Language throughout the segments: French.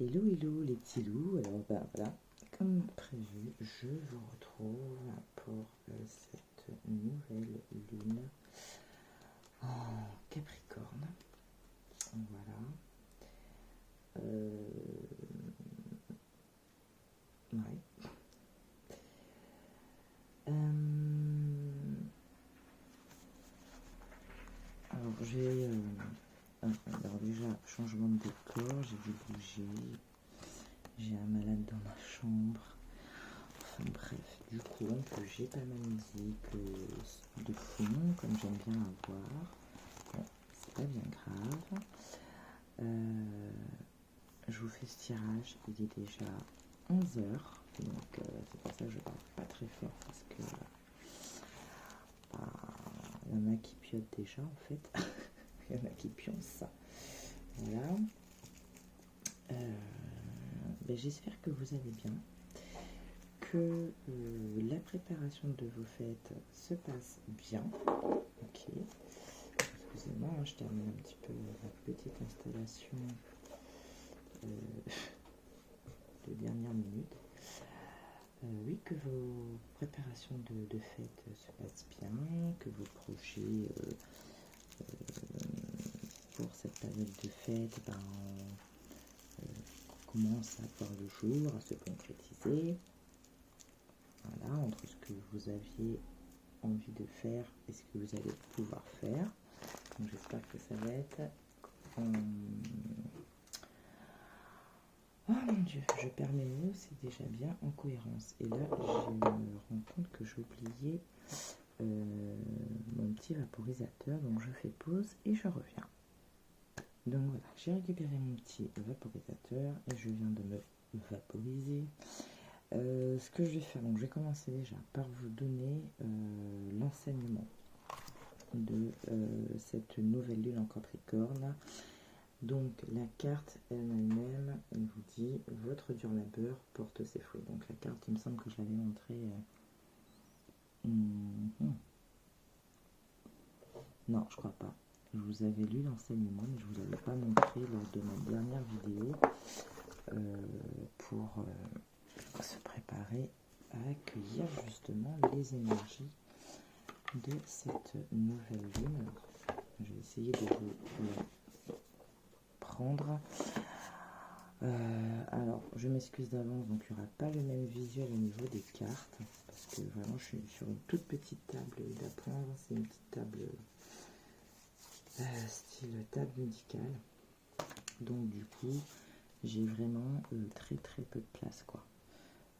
Hello les petits loups, alors voilà, comme prévu, je vous retrouve pour cette nouvelle lune en Capricorne. Voilà. Ouais. Alors j'ai alors déjà changement de décor, j'ai dû bouger, j'ai un malade dans ma chambre. Enfin bref, du coup j'ai pas ma musique de fond comme j'aime bien avoir. Bon, c'est pas bien grave. Je vous fais ce tirage, il est déjà 11 heures, donc c'est pour ça que je parle pas très fort parce que il y en a qui piotent déjà en fait. Il y en a qui pioncent. Voilà. J'espère que vous allez bien, que la préparation de vos fêtes se passe bien. Ok. Excusez-moi, hein, je termine un petit peu la petite installation de dernière minute. Oui, que vos préparations de fêtes se passent bien, que vos projets pour cette période de fête commencent à voir le jour, à se concrétiser. Voilà, entre ce que vous aviez envie de faire et ce que vous allez pouvoir faire. Donc j'espère que ça va être oh mon dieu, je perds mes mots, c'est déjà bien en cohérence. Et là, je me rends compte que j'ai oublié mon petit vaporisateur, donc je fais pause et je reviens. Donc voilà, j'ai récupéré mon petit vaporisateur et je viens de me vaporiser. Ce que je vais faire, donc je vais commencer déjà par vous donner l'enseignement de cette nouvelle lune en Capricorne. Donc la carte elle-même, elle vous dit votre dur labeur porte ses fruits. Donc la carte, il me semble que je l'avais montrée. Non, je crois pas. Je vous avais lu l'enseignement, mais je vous avais pas montré lors de ma dernière vidéo pour se préparer à accueillir justement les énergies de cette nouvelle lune. Je vais essayer de vous prendre. Alors, je m'excuse d'avance, donc il n'y aura pas le même visuel au niveau des cartes, parce que vraiment je suis sur une toute petite table d'apprendre. C'est une petite table style table médicale. Donc du coup, j'ai vraiment très peu de place, quoi.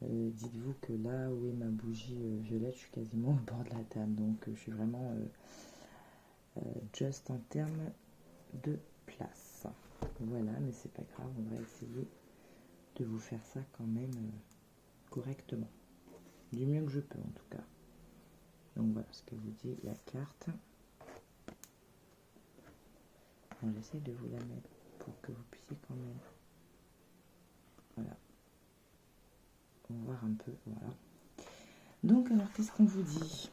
Dites-vous que là où est ma bougie violette, je suis quasiment au bord de la table, donc je suis vraiment juste en termes de place. Voilà, mais c'est pas grave, on va essayer de vous faire ça quand même correctement. Du mieux que je peux en tout cas. Donc voilà ce que vous dit la carte. Bon, j'essaie de vous la mettre pour que vous puissiez quand même. Voilà. On va voir un peu. Voilà. Donc alors qu'est-ce qu'on vous dit?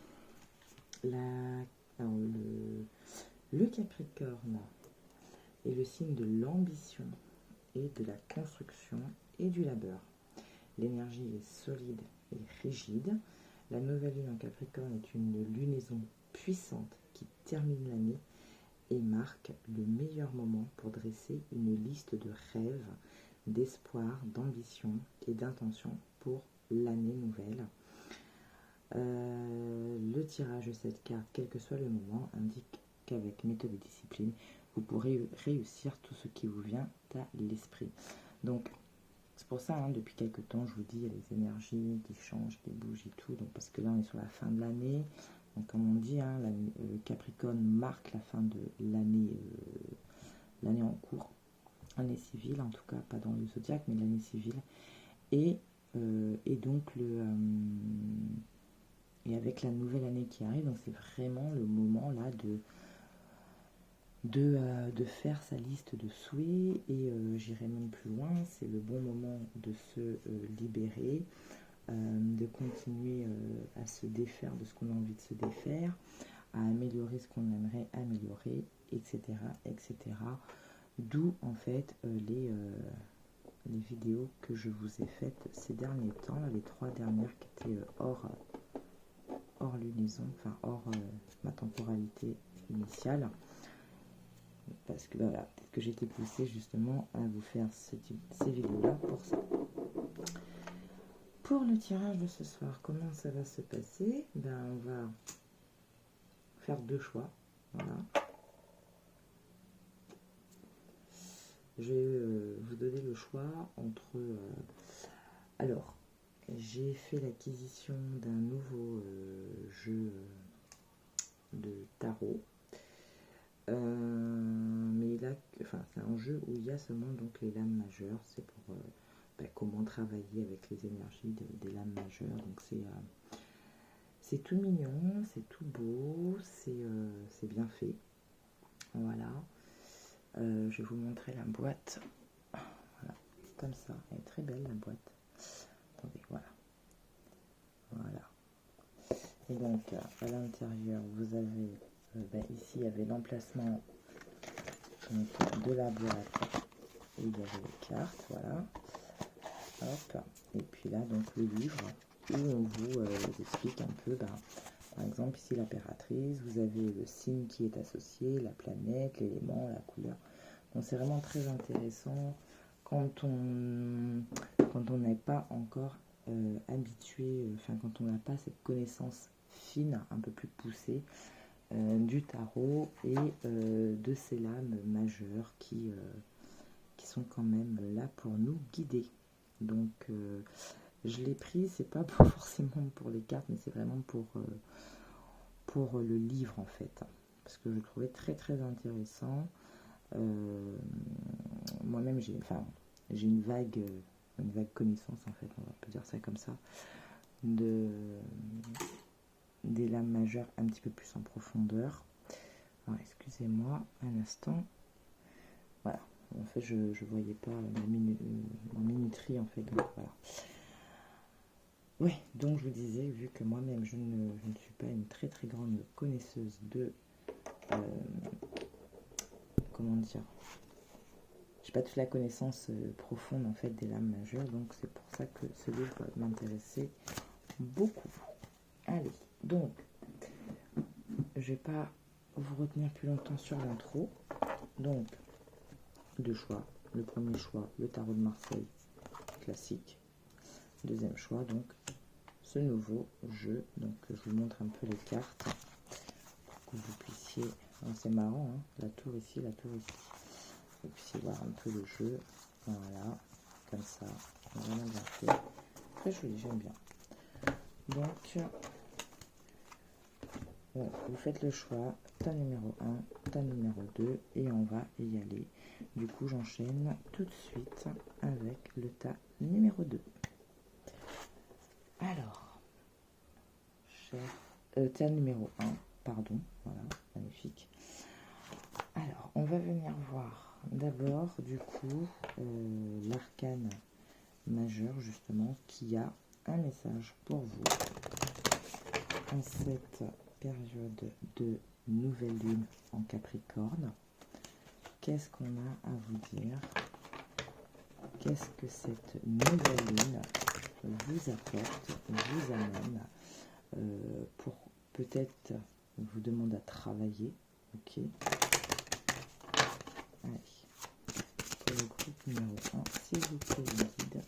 Alors, le Capricorne est le signe de l'ambition et de la construction et du labeur. L'énergie est solide et rigide. La nouvelle lune en Capricorne est une lunaison puissante qui termine l'année et marque le meilleur moment pour dresser une liste de rêves, d'espoir, d'ambition et d'intention pour l'année nouvelle. Le tirage de cette carte, quel que soit le moment, indique qu'avec méthode et discipline, vous pourrez réussir tout ce qui vous vient à l'esprit. Donc, c'est pour ça, depuis quelques temps, je vous dis, il y a les énergies qui changent, qui bougent et tout. Donc, parce que là, on est sur la fin de l'année. Donc, comme on dit, Capricorne marque la fin de l'année en cours. L'année civile, en tout cas, pas dans le zodiaque, mais l'année civile. Et donc, et avec la nouvelle année qui arrive, donc c'est vraiment le moment là de faire sa liste de souhaits et j'irai même plus loin, c'est le bon moment de se libérer, de continuer à se défaire de ce qu'on a envie de se défaire, à améliorer ce qu'on aimerait améliorer, etc. etc. D'où en fait les vidéos que je vous ai faites ces derniers temps, là, les 3 dernières qui étaient hors lunaison, enfin hors ma temporalité initiale, parce que voilà, peut-être que j'étais poussée justement à vous faire ces vidéos-là pour ça. Pour le tirage de ce soir, comment ça va se passer? Ben, on va faire 2 choix. Voilà. Je vais vous donner le choix entre... alors, j'ai fait l'acquisition d'un nouveau jeu de tarot. Mais là, enfin, c'est un jeu où il y a seulement donc les lames majeures. C'est pour comment travailler avec les énergies des lames majeures. Donc c'est tout mignon, c'est tout beau, c'est bien fait. Voilà. Je vais vous montrer la boîte. Voilà, comme ça. Elle est très belle la boîte. Attendez, voilà. Voilà. Et donc à l'intérieur, vous avez ici il y avait l'emplacement de la boîte et il y avait les cartes, voilà. Hop. Et puis là donc le livre où on vous explique un peu, par exemple ici l'impératrice, vous avez le signe qui est associé, la planète, l'élément, la couleur. Donc c'est vraiment très intéressant quand on n'est pas encore habitué, enfin quand on n'a pas cette connaissance fine, un peu plus poussée du tarot et de ces lames majeures qui sont quand même là pour nous guider. Donc je l'ai pris, c'est pas forcément pour les cartes, mais c'est vraiment pour le livre en fait, parce que je le trouvais très très intéressant. Moi-même j'ai une vague connaissance en fait, on va dire ça comme ça, des lames majeures un petit peu plus en profondeur. Alors excusez-moi un instant. Voilà, en fait je voyais pas ma minuterie en fait, donc voilà. Oui, donc je vous disais, vu que moi-même je ne suis pas une très très grande connaisseuse de comment dire, j'ai pas toute la connaissance profonde en fait des lames majeures, donc c'est pour ça que ce livre m'intéressait beaucoup. Allez, donc je vais pas vous retenir plus longtemps sur l'intro. Donc 2 choix. Le premier choix, le tarot de Marseille classique. Deuxième choix, donc ce nouveau jeu. Donc je vous montre un peu les cartes pour que vous puissiez. C'est marrant, hein, la tour ici, la tour ici. Vous puissiez voir un peu le jeu. Voilà, comme ça. Vraiment bien fait. Très joli, j'aime bien. Donc vous faites le choix, tas numéro 1, tas numéro 2, et on va y aller. Du coup, j'enchaîne tout de suite avec le tas numéro 2. Alors, tas numéro 1, pardon, voilà, magnifique. Alors, on va venir voir d'abord, du coup, l'arcane majeur, justement, qui a un message pour vous en cette période de nouvelle lune en Capricorne. Qu'est-ce qu'on a à vous dire? Qu'est-ce que cette nouvelle lune vous apporte, vous amène, pour peut-être vous demander à travailler? Ok. Allez. Pour le groupe numéro 1, s'il vous plaît, le guide.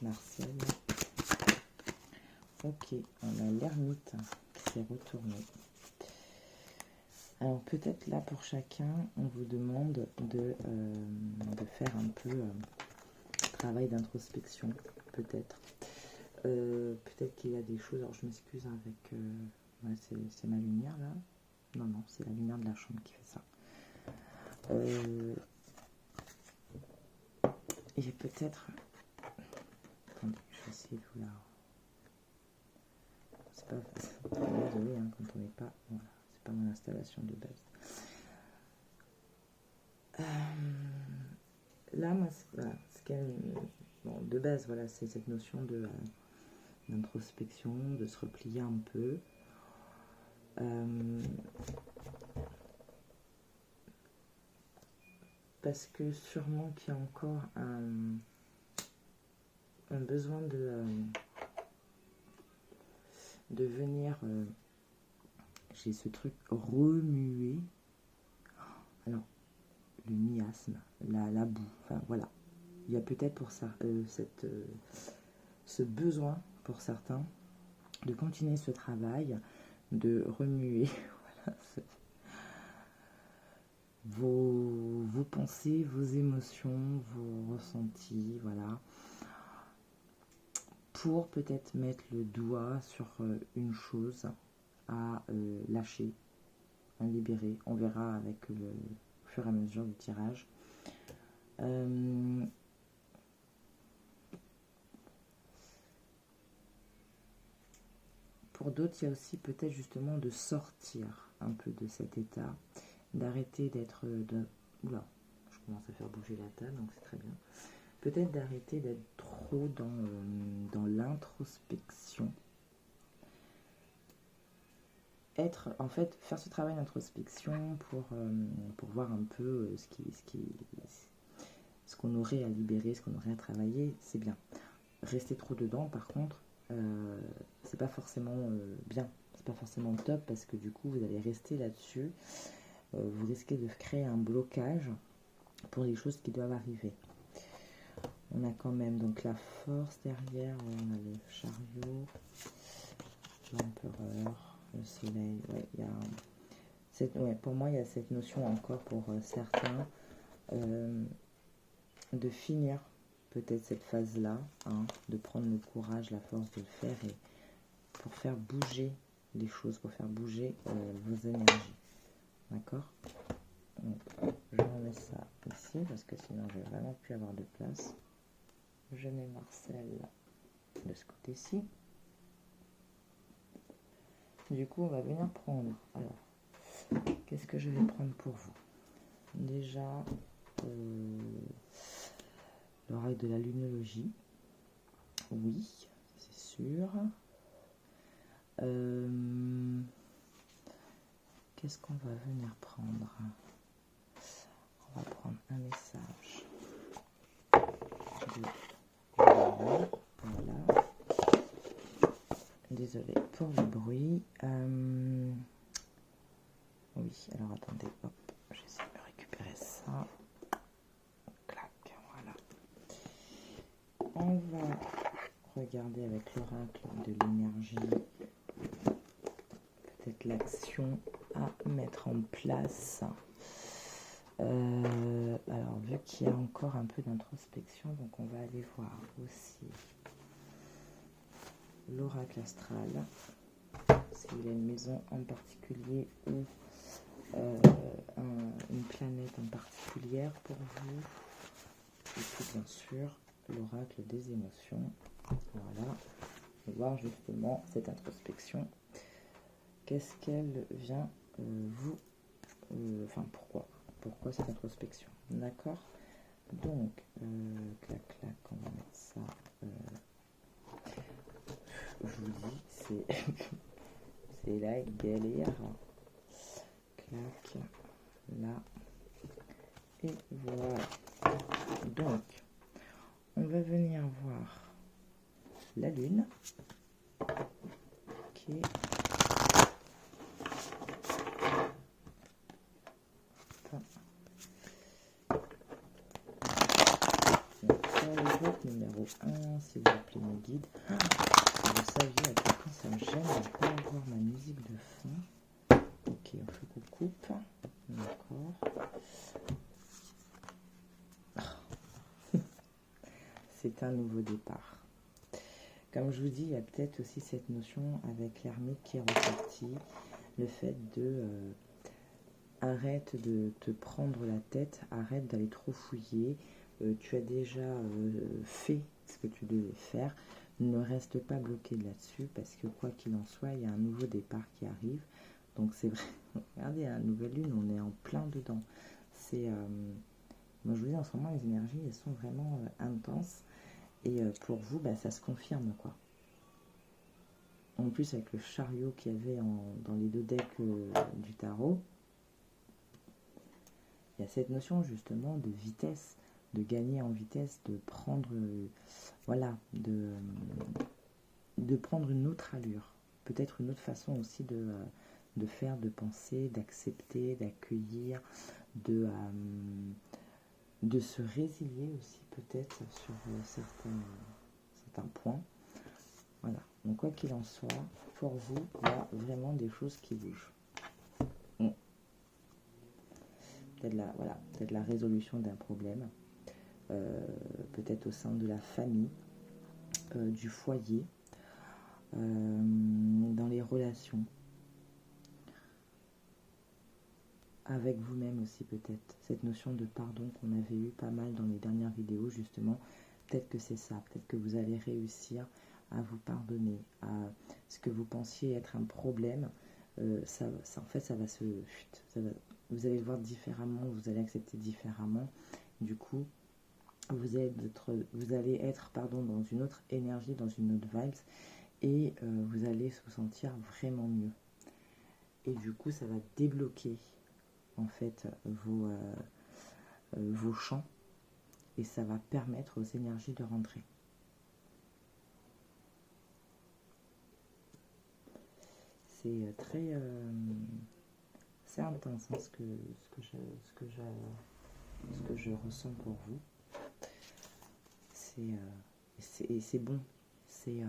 Marcel. Ok, on a l'ermite qui s'est retourné. Alors peut-être là pour chacun, on vous demande de faire un peu travail d'introspection, peut-être. Peut-être qu'il y a des choses, alors je m'excuse avec... ouais, c'est ma lumière là. Non, c'est la lumière de la chambre qui fait ça. Il y a peut-être... Attendez, je vais essayer de vous la... C'est pas facile. Désolé, hein, quand on n'est pas... Voilà, c'est pas mon installation de base. Là, moi, voilà, bon, de base, voilà, c'est cette notion d'introspection, de se replier un peu. parce que sûrement qu'il y a encore un besoin de venir, j'ai ce truc remuer, alors le miasme, la boue, enfin voilà, il y a peut-être pour ça ce besoin pour certains de continuer ce travail, de remuer voilà, vos pensées, vos émotions, vos ressentis, voilà, pour peut-être mettre le doigt sur une chose à lâcher, à libérer. On verra avec le fur et à mesure du tirage. Pour d'autres, il y a aussi peut-être justement de sortir un peu de cet état, d'arrêter d'être... Oula, je commence à faire bouger la table, donc c'est très bien. Peut-être d'arrêter d'être trop dans l'introspection. En fait, faire ce travail d'introspection pour voir un peu ce qu'on aurait à libérer, ce qu'on aurait à travailler, c'est bien. Rester trop dedans, par contre, c'est pas forcément bien, c'est pas forcément top, parce que du coup, vous allez rester là-dessus. Vous risquez de créer un blocage pour les choses qui doivent arriver. On a quand même donc la force derrière, on a le chariot, l'empereur, le soleil. Ouais, pour moi, il y a cette notion encore pour certains de finir peut-être cette phase-là, hein, de prendre le courage, la force de le faire et pour faire bouger les choses, pour faire bouger vos énergies. D'accord? Donc, je remets ça ici parce que sinon je vais vraiment plus avoir de place. Je mets Marcel de ce côté-ci. Du coup, on va venir prendre. Alors, qu'est-ce que je vais prendre pour vous? Déjà, l'oreille de la lunologie. Oui, c'est sûr. Qu'est-ce qu'on va venir prendre? On va prendre un message. Voilà. Désolée pour le bruit. Oui, alors attendez, hop, j'essaie de récupérer ça. Clac, voilà. On va regarder avec l'oracle de l'énergie, peut-être l'action à mettre en place. Alors, vu qu'il y a encore un peu d'introspection, donc on va aller voir aussi l'oracle astral, s'il y a une maison en particulier ou une planète en particulière pour vous. Et puis bien sûr, l'oracle des émotions. Voilà, on va voir justement cette introspection. Qu'est-ce qu'elle vient vous... pourquoi cette introspection? D'accord. Donc, clac, clac, on va mettre ça... je vous dis, c'est la galère. Clac, là, et voilà. Donc, on va venir voir la lune. Ok. Numéro 1, s'il vous plaît, mes guides. Si vous saviez à quel point ça me gêne de ne pas avoir ma musique de fond. Ok, on fait qu'on coupe. D'accord. C'est un nouveau départ. Comme je vous dis, il y a peut-être aussi cette notion avec l'ermite qui est ressortie. Le fait de... arrête de te prendre la tête, arrête d'aller trop fouiller. Tu as déjà fait ce que tu devais faire. Ne reste pas bloqué là-dessus parce que quoi qu'il en soit, il y a un nouveau départ qui arrive. Donc c'est vrai, regardez, la nouvelle lune, on est en plein dedans. C'est, moi je vous dis, en ce moment, les énergies, elles sont vraiment intenses. Et pour vous, ça se confirme, quoi. En plus, avec le chariot qu'il y avait dans les deux decks du tarot, il y a cette notion justement de vitesse, de gagner en vitesse, de prendre, voilà, de prendre une autre allure, peut-être une autre façon aussi de faire, de penser, d'accepter, d'accueillir, de se résilier aussi peut-être sur certains points. Voilà, donc quoi qu'il en soit, pour vous, il y a vraiment des choses qui bougent. Peut-être la résolution d'un problème, peut-être au sein de la famille, du foyer, dans les relations, avec vous-même aussi peut-être. Cette notion de pardon qu'on avait eu pas mal dans les dernières vidéos justement, peut-être que c'est ça, peut-être que vous allez réussir à vous pardonner, à ce que vous pensiez être un problème, en fait ça va vous allez le voir différemment, vous allez accepter différemment, du coup vous allez être dans une autre énergie, dans une autre vibe, et vous allez vous sentir vraiment mieux. Et du coup, ça va débloquer en fait vos champs, et ça va permettre aux énergies de rentrer. C'est c'est intense hein, ce que je ressens pour vous. C'est bon. C'est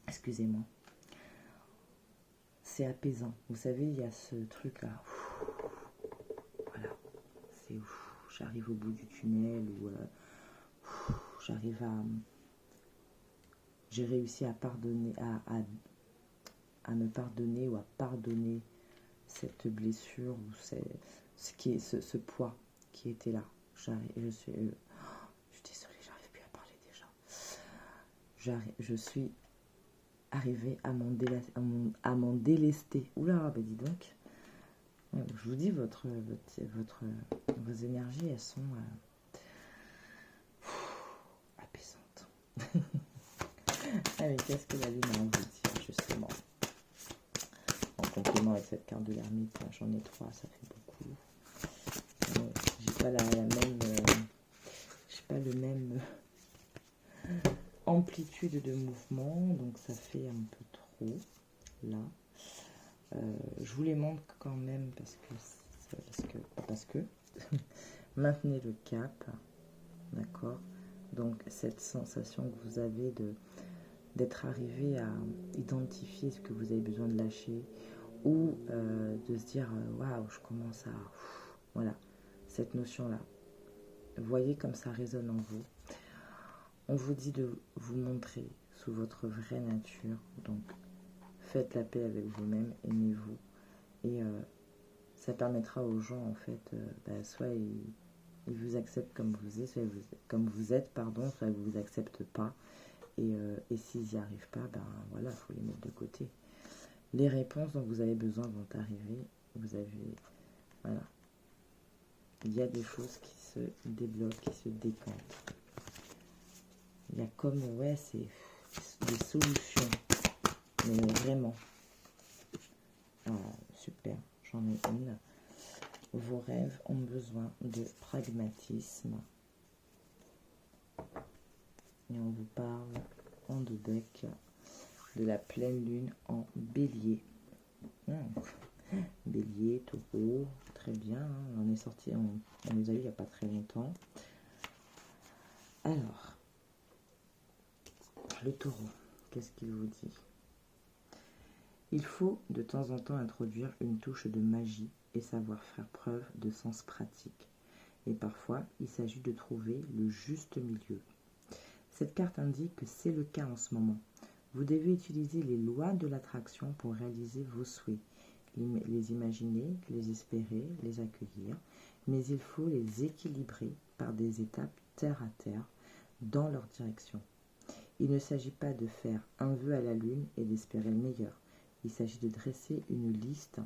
excusez-moi. C'est apaisant. Vous savez, il y a ce truc là. Voilà. C'est j'arrive au bout du tunnel ou j'ai réussi à pardonner, à me pardonner ou à pardonner cette blessure ou ce poids qui était là. Je suis désolée, j'arrive plus à parler déjà. Je suis arrivée à m'en délester. Oula, bah dis donc. Je vous dis, vos énergies, elles sont apaisantes. Allez, qu'est-ce que la lune a envie de dire, justement? En complément avec cette carte de l'ermite, j'en ai 3, ça fait beaucoup. J'ai pas le même amplitude de mouvement, donc ça fait un peu trop, là. Je vous les montre quand même parce que maintenez le cap, d'accord? Donc cette sensation que vous avez d'être arrivé à identifier ce que vous avez besoin de lâcher, ou de se dire waouh, je commence à voilà, cette notion là, voyez comme ça résonne en vous. On vous dit de vous montrer sous votre vraie nature, donc faites la paix avec vous-même, aimez-vous, et ça permettra aux gens en fait, soit ils vous acceptent comme vous êtes, soit soit ils vous acceptent pas, et s'ils n'y arrivent pas, voilà, il faut les mettre de côté. Les réponses dont vous avez besoin vont arriver, voilà, il y a des choses qui se débloquent, qui se décantent. Il y a comme, c'est des solutions, mais vraiment. Super, j'en ai une. Vos rêves ont besoin de pragmatisme. Et on vous parle en deux decks de la pleine lune en bélier. Bélier, taureau, très bien. Hein, on est sorti, on les a eu il n'y a pas très longtemps. Alors, le taureau, qu'est-ce qu'il vous dit? Il faut de temps en temps introduire une touche de magie et savoir faire preuve de sens pratique. Et parfois, il s'agit de trouver le juste milieu. Cette carte indique que c'est le cas en ce moment. Vous devez utiliser les lois de l'attraction pour réaliser vos souhaits, les imaginer, les espérer, les accueillir, mais il faut les équilibrer par des étapes terre à terre dans leur direction. Il ne s'agit pas de faire un vœu à la lune et d'espérer le meilleur. Il s'agit de dresser une liste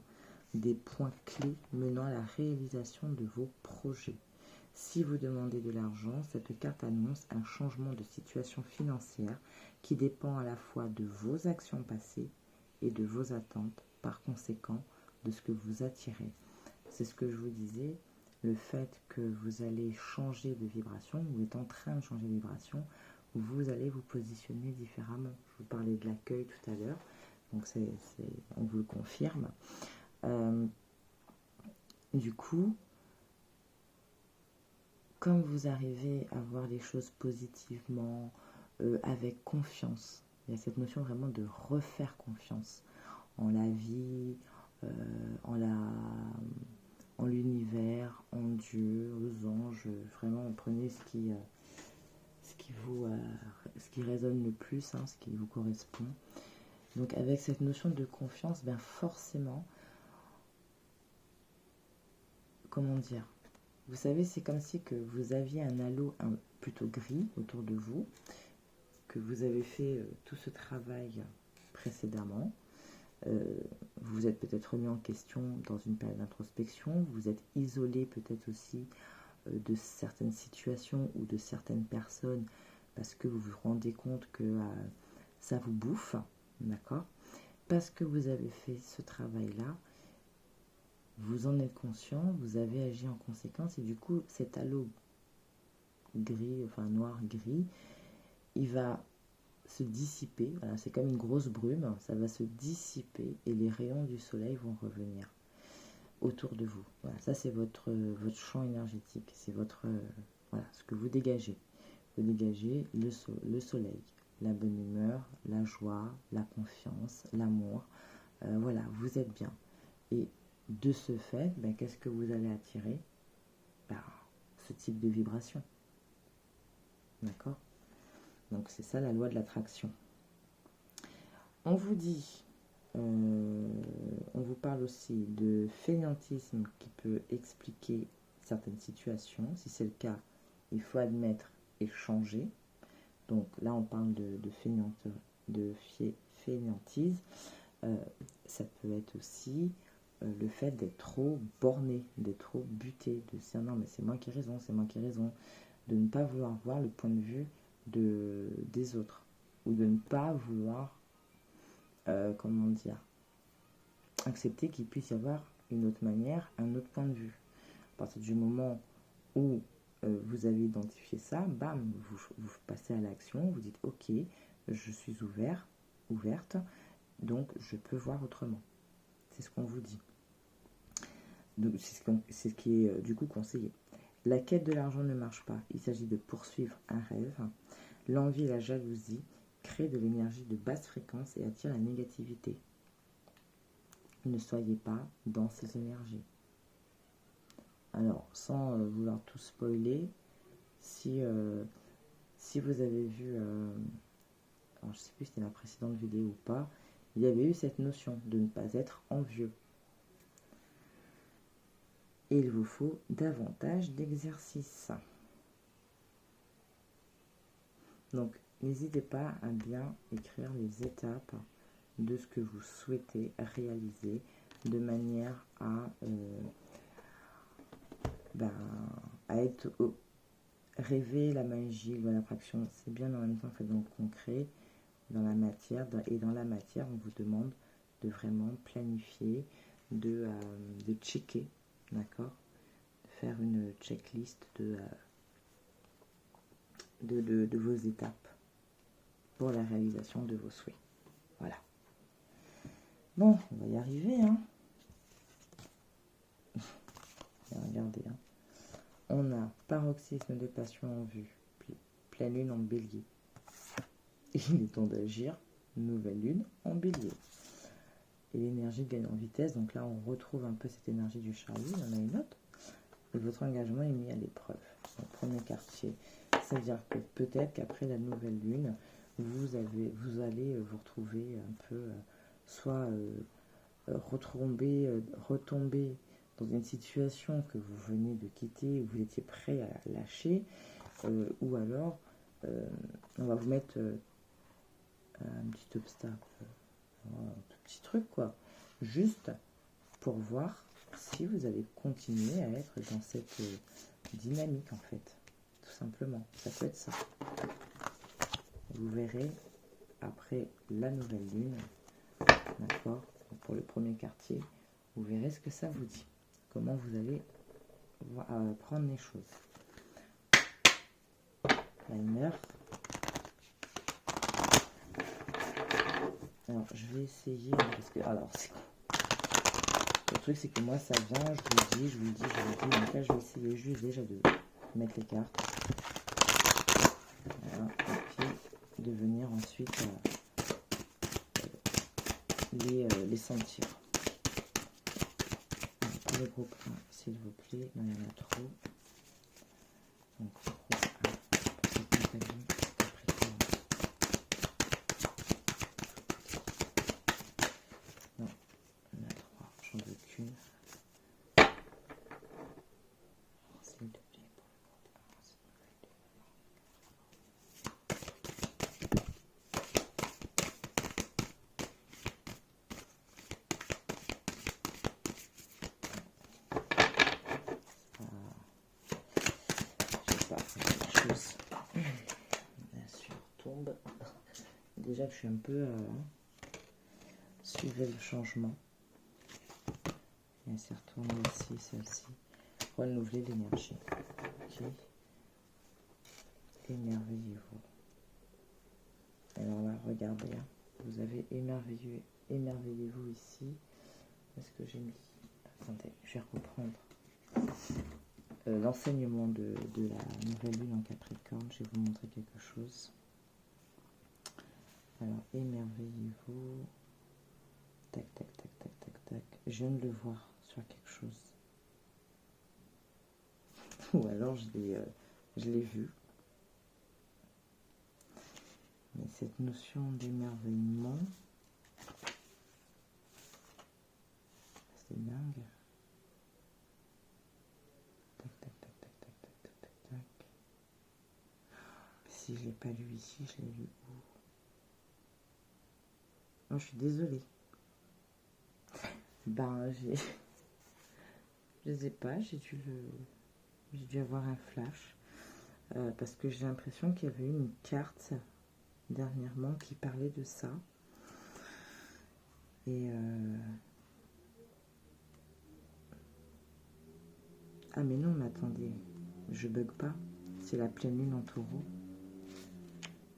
des points clés menant à la réalisation de vos projets. Si vous demandez de l'argent, cette carte annonce un changement de situation financière qui dépend à la fois de vos actions passées et de vos attentes, par conséquent, de ce que vous attirez. C'est ce que je vous disais, le fait que vous allez changer de vibration, vous êtes en train de changer de vibration, vous allez vous positionner différemment. Je vous parlais de l'accueil tout à l'heure, donc on vous le confirme. Du coup, comme vous arrivez à voir les choses positivement, avec confiance, il y a cette notion vraiment de refaire confiance en la vie, en l'univers, en Dieu, aux anges. Vraiment, prenez ce qui résonne le plus, hein, ce qui vous correspond. Donc avec cette notion de confiance, ben forcément, comment dire, vous savez, c'est comme si que vous aviez un halo plutôt gris autour de vous, que vous avez fait tout ce travail précédemment. Vous vous êtes peut-être remis en question dans une période d'introspection, vous êtes isolé peut-être aussi de certaines situations ou de certaines personnes parce que vous vous rendez compte que ça vous bouffe, d'accord? Parce que vous avez fait ce travail-là, vous en êtes conscient, vous avez agi en conséquence et du coup cet halo gris, enfin noir-gris, il va se dissiper, voilà, c'est comme une grosse brume, ça va se dissiper et les rayons du soleil vont revenir autour de vous. Voilà, ça c'est votre champ énergétique, c'est voilà, ce que vous dégagez. Vous dégagez le soleil, la bonne humeur, la joie, la confiance, l'amour. Voilà, vous êtes bien. Et de ce fait, ben, qu'est-ce que vous allez attirer? Ben, ce type de vibration. D'accord? Donc c'est ça la loi de l'attraction. On vous dit, on vous parle aussi de fainéantisme qui peut expliquer certaines situations. Si c'est le cas, il faut admettre et changer. Donc là on parle de fainéantise. Ça peut être aussi le fait d'être trop borné, d'être trop buté, de se dire non mais c'est moi qui ai raison, c'est moi qui ai raison, de ne pas vouloir voir le point de vue des autres, ou de ne pas vouloir, comment dire, accepter qu'il puisse y avoir une autre manière, un autre point de vue. À partir du moment où vous avez identifié ça, bam, vous passez à l'action, vous dites ok, je suis ouverte, donc je peux voir autrement. C'est ce qu'on vous dit. C'est ce qui est du coup conseillé. La quête de l'argent ne marche pas. Il s'agit de poursuivre un rêve. L'envie et la jalousie créent de l'énergie de basse fréquence et attirent la négativité. Ne soyez pas dans ces énergies. Alors, sans vouloir tout spoiler, si vous avez vu, alors je ne sais plus si c'était la précédente vidéo ou pas, il y avait eu cette notion de ne pas être envieux. Et il vous faut davantage d'exercices. Donc, n'hésitez pas à bien écrire les étapes de ce que vous souhaitez réaliser de manière à être rêver la magie, l'attraction. C'est bien en même temps fait dans le concret, dans la matière. Et dans la matière, on vous demande de vraiment planifier, de checker, d'accord, de faire une checklist de vos étapes pour la réalisation de vos souhaits. Voilà. Bon, on va y arriver, hein. Regardez, hein. On a paroxysme de passion en vue, puis pleine lune en bélier. Il est temps d'agir, nouvelle lune en bélier. Et l'énergie gagne en vitesse, donc là on retrouve un peu cette énergie du Charlie, il y en a une autre. Et votre engagement est mis à l'épreuve. Donc, premier quartier, c'est-à-dire que peut-être qu'après la nouvelle lune, vous allez vous retrouver un peu, soit retomber dans une situation que vous venez de quitter, où vous étiez prêt à lâcher, ou alors on va vous mettre un petit obstacle, un tout petit truc quoi, juste pour voir si vous allez continuer à être dans cette dynamique en fait, tout simplement, ça peut être ça. Vous verrez après la nouvelle lune, d'accord, pour le premier quartier, Vous verrez ce que ça vous dit. Comment vous allez prendre les choses. Liner. Alors, je vais essayer, parce que, alors, le truc, c'est que moi, ça vient, je vous le dis. Donc là, je vais essayer juste déjà de mettre les cartes. Voilà, et puis de venir ensuite les sentir. Pour le groupe 1, s'il vous plaît, non, il y en a trop. Donc, groupe 1, pour cette compagnie, Capricorne. Non, il y en a 3, j'en veux qu'une. S'il te plaît, pour le groupe 1, s'il vous plaît. Bien sûr, tombe. Déjà que je suis un peu suivez le changement. Et c'est retourné ici, celle-ci. Renouveler l'énergie. Ok. Émerveillez-vous. Alors là, regardez. Hein. Vous avez émerveillez-vous ici. Est-ce que j'ai mis... Attendez, je vais reprendre. L'enseignement de la nouvelle lune en Capricorne, je vais vous montrer quelque chose. Alors, émerveillez-vous. Tac, tac, tac, tac, tac, tac. Je viens de le voir sur quelque chose. Ou alors, je l'ai vu. Mais cette notion d'émerveillement, c'est dingue. Si je ne l'ai pas lu ici, je l'ai lu où? Non, je suis désolée. Ben, je sais pas, j'ai dû avoir un flash. Parce que j'ai l'impression qu'il y avait une carte dernièrement qui parlait de ça. Et ah mais non, mais attendez, je bug pas. C'est la pleine lune en taureau.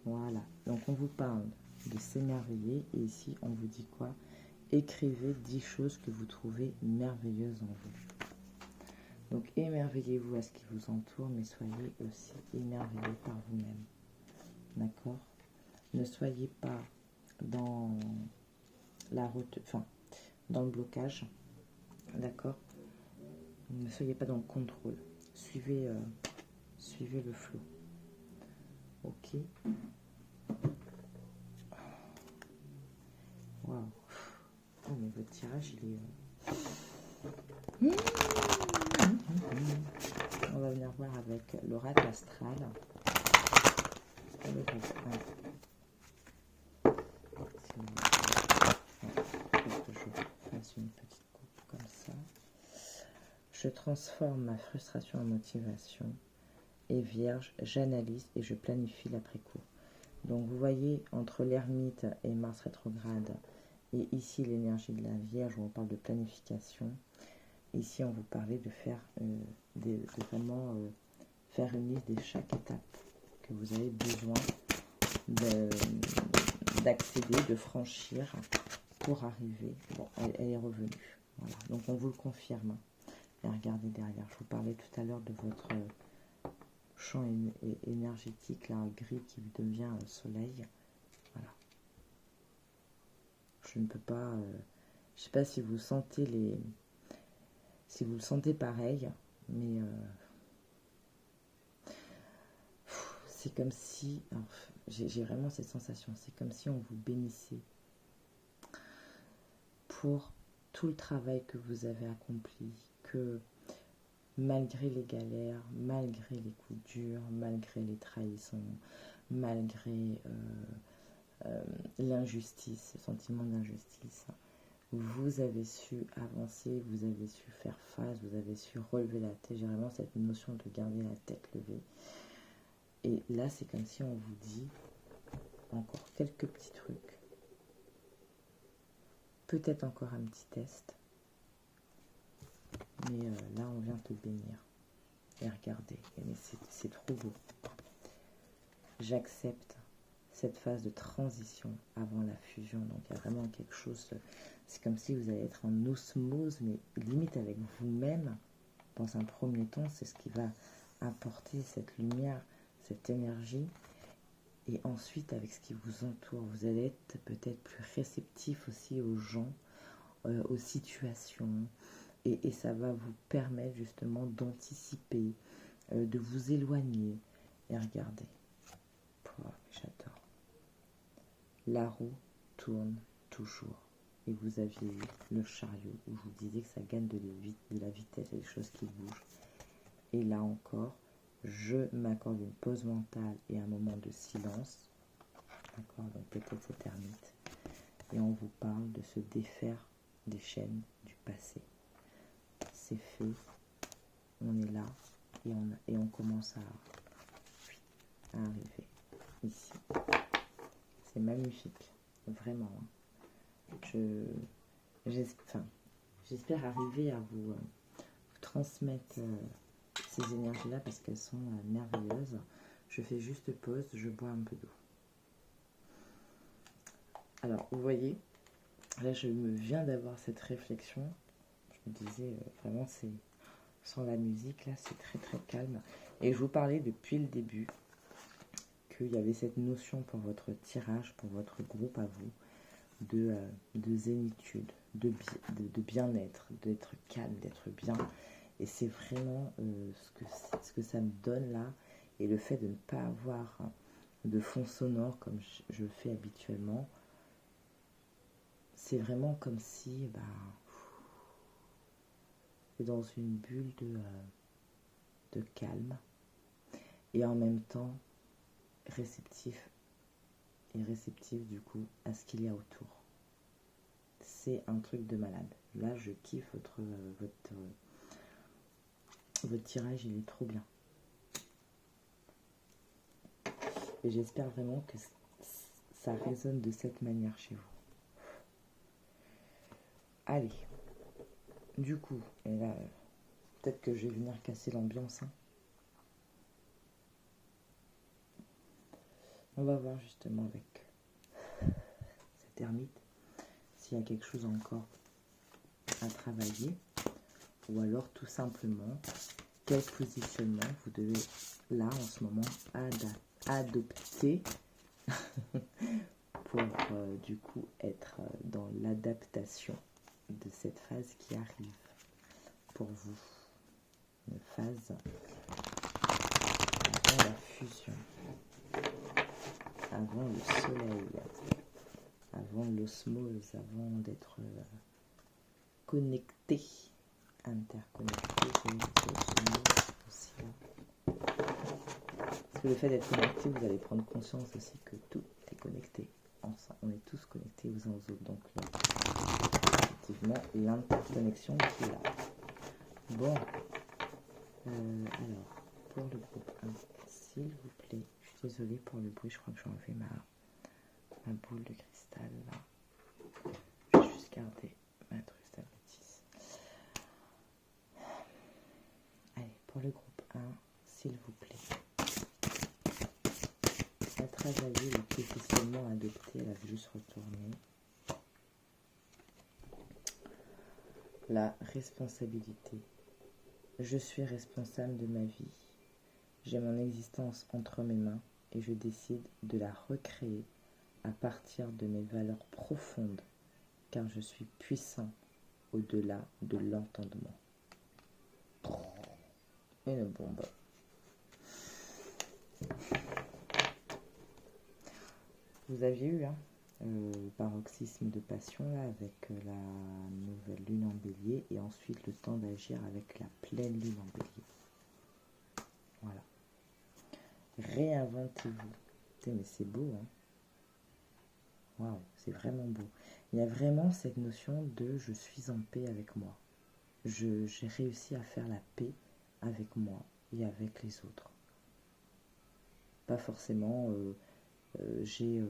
Voilà, donc on vous parle de s'émerveiller et ici on vous dit quoi? Écrivez 10 choses que vous trouvez merveilleuses en vous. Donc émerveillez-vous à ce qui vous entoure, mais soyez aussi émerveillés par vous-même. D'accord? Ne soyez pas dans dans le blocage. D'accord? Ne soyez pas dans le contrôle. Suivez le flot. Ok? Waouh! Oh, mais votre tirage, il est... On va venir voir avec l'oracle astral. Le groupe 1. Je fasse une petite coupe comme ça. Je transforme ma frustration en motivation. Et vierge, j'analyse et je planifie l'après-coup. Donc vous voyez, entre l'ermite et Mars rétrograde, et ici l'énergie de la Vierge, où on parle de planification, ici on vous parlait de faire vraiment faire une liste de chaque étape que vous avez besoin d'accéder, de franchir pour arriver. Bon, elle est revenue. Voilà. Donc on vous le confirme. Et regardez derrière, je vous parlais tout à l'heure de votre champ énergétique, là, gris qui devient soleil. Voilà. Je ne peux pas... je sais pas si vous sentez si vous le sentez pareil, mais c'est comme si... J'ai vraiment cette sensation. C'est comme si on vous bénissait pour tout le travail que vous avez accompli, que malgré les galères, malgré les coups durs, malgré les trahisons, malgré l'injustice, le sentiment d'injustice, vous avez su avancer, vous avez su faire face, vous avez su relever la tête. J'ai vraiment cette notion de garder la tête levée. Et là, c'est comme si on vous dit encore quelques petits trucs. Peut-être encore un petit test. mais là on vient te bénir. Et regardez, mais c'est trop beau. J'accepte cette phase de transition avant la fusion. Donc il y a vraiment quelque chose, c'est comme si vous allez être en osmose, mais limite avec vous-même. Dans un premier temps, c'est ce qui va apporter cette lumière, cette énergie. Et ensuite, avec ce qui vous entoure, vous allez être peut-être plus réceptif aussi aux gens, aux situations. Et ça va vous permettre justement d'anticiper, de vous éloigner. Et regardez, j'adore. La roue tourne toujours. Et vous aviez eu le chariot où je vous disais que ça gagne de la vitesse, il y a des choses qui bougent. Et là encore, je m'accorde une pause mentale et un moment de silence. D'accord, donc peut-être cette ermite. Et on vous parle de se défaire des chaînes du passé. C'est fait, on est là et on commence à arriver ici. C'est magnifique, vraiment. J'espère arriver à vous transmettre ces énergies-là parce qu'elles sont merveilleuses. Je fais juste pause, je bois un peu d'eau. Alors, vous voyez, là, je me viens d'avoir cette réflexion. Je me disais, vraiment, c'est sans la musique, là, c'est très, très calme. Et je vous parlais depuis le début qu'il y avait cette notion pour votre tirage, pour votre groupe à vous, de zénitude, de bien-être, d'être calme, d'être bien. Et c'est vraiment ce que ça me donne là. Et le fait de ne pas avoir de fond sonore comme je le fais habituellement, c'est vraiment comme si dans une bulle de calme et en même temps réceptif du coup à ce qu'il y a autour. C'est un truc de malade. Là, je kiffe votre tirage, il est trop bien. Et j'espère vraiment que ça résonne de cette manière chez vous. Allez, du coup, et là, peut-être que je vais venir casser l'ambiance. On va voir justement avec cette ermite s'il y a quelque chose encore à travailler, ou alors tout simplement quel positionnement vous devez là en ce moment adopter pour du coup être dans l'adaptation de cette phase qui arrive pour vous, une phase avant la fusion, avant le soleil, avant l'osmose, avant d'être connecté, interconnecté, aussi là. Parce que le fait d'être connecté, vous allez prendre conscience aussi que tout est connecté. On est tous connectés aux uns aux autres. Donc effectivement, l'interconnexion qui est là. Bon, alors, pour le groupe 1, s'il vous plaît, je suis désolée pour le bruit, je crois que j'ai enlevé ma boule de cristal là. Je vais juste garder ma truc d'améthyste. Allez, pour le groupe 1, s'il vous plaît. À travailler le positionnement adopté, elle a juste retourné. La responsabilité. Je suis responsable de ma vie. J'ai mon existence entre mes mains et je décide de la recréer à partir de mes valeurs profondes, car je suis puissant au-delà de l'entendement. Une bombe. Vous aviez eu paroxysme de passion là, avec la nouvelle lune en bélier et ensuite le temps d'agir avec la pleine lune en bélier. Voilà. Réinventez-vous. Mais c'est beau, hein. Waouh, c'est vraiment beau. Il y a vraiment cette notion de je suis en paix avec moi. J'ai réussi à faire la paix avec moi et avec les autres. Pas forcément je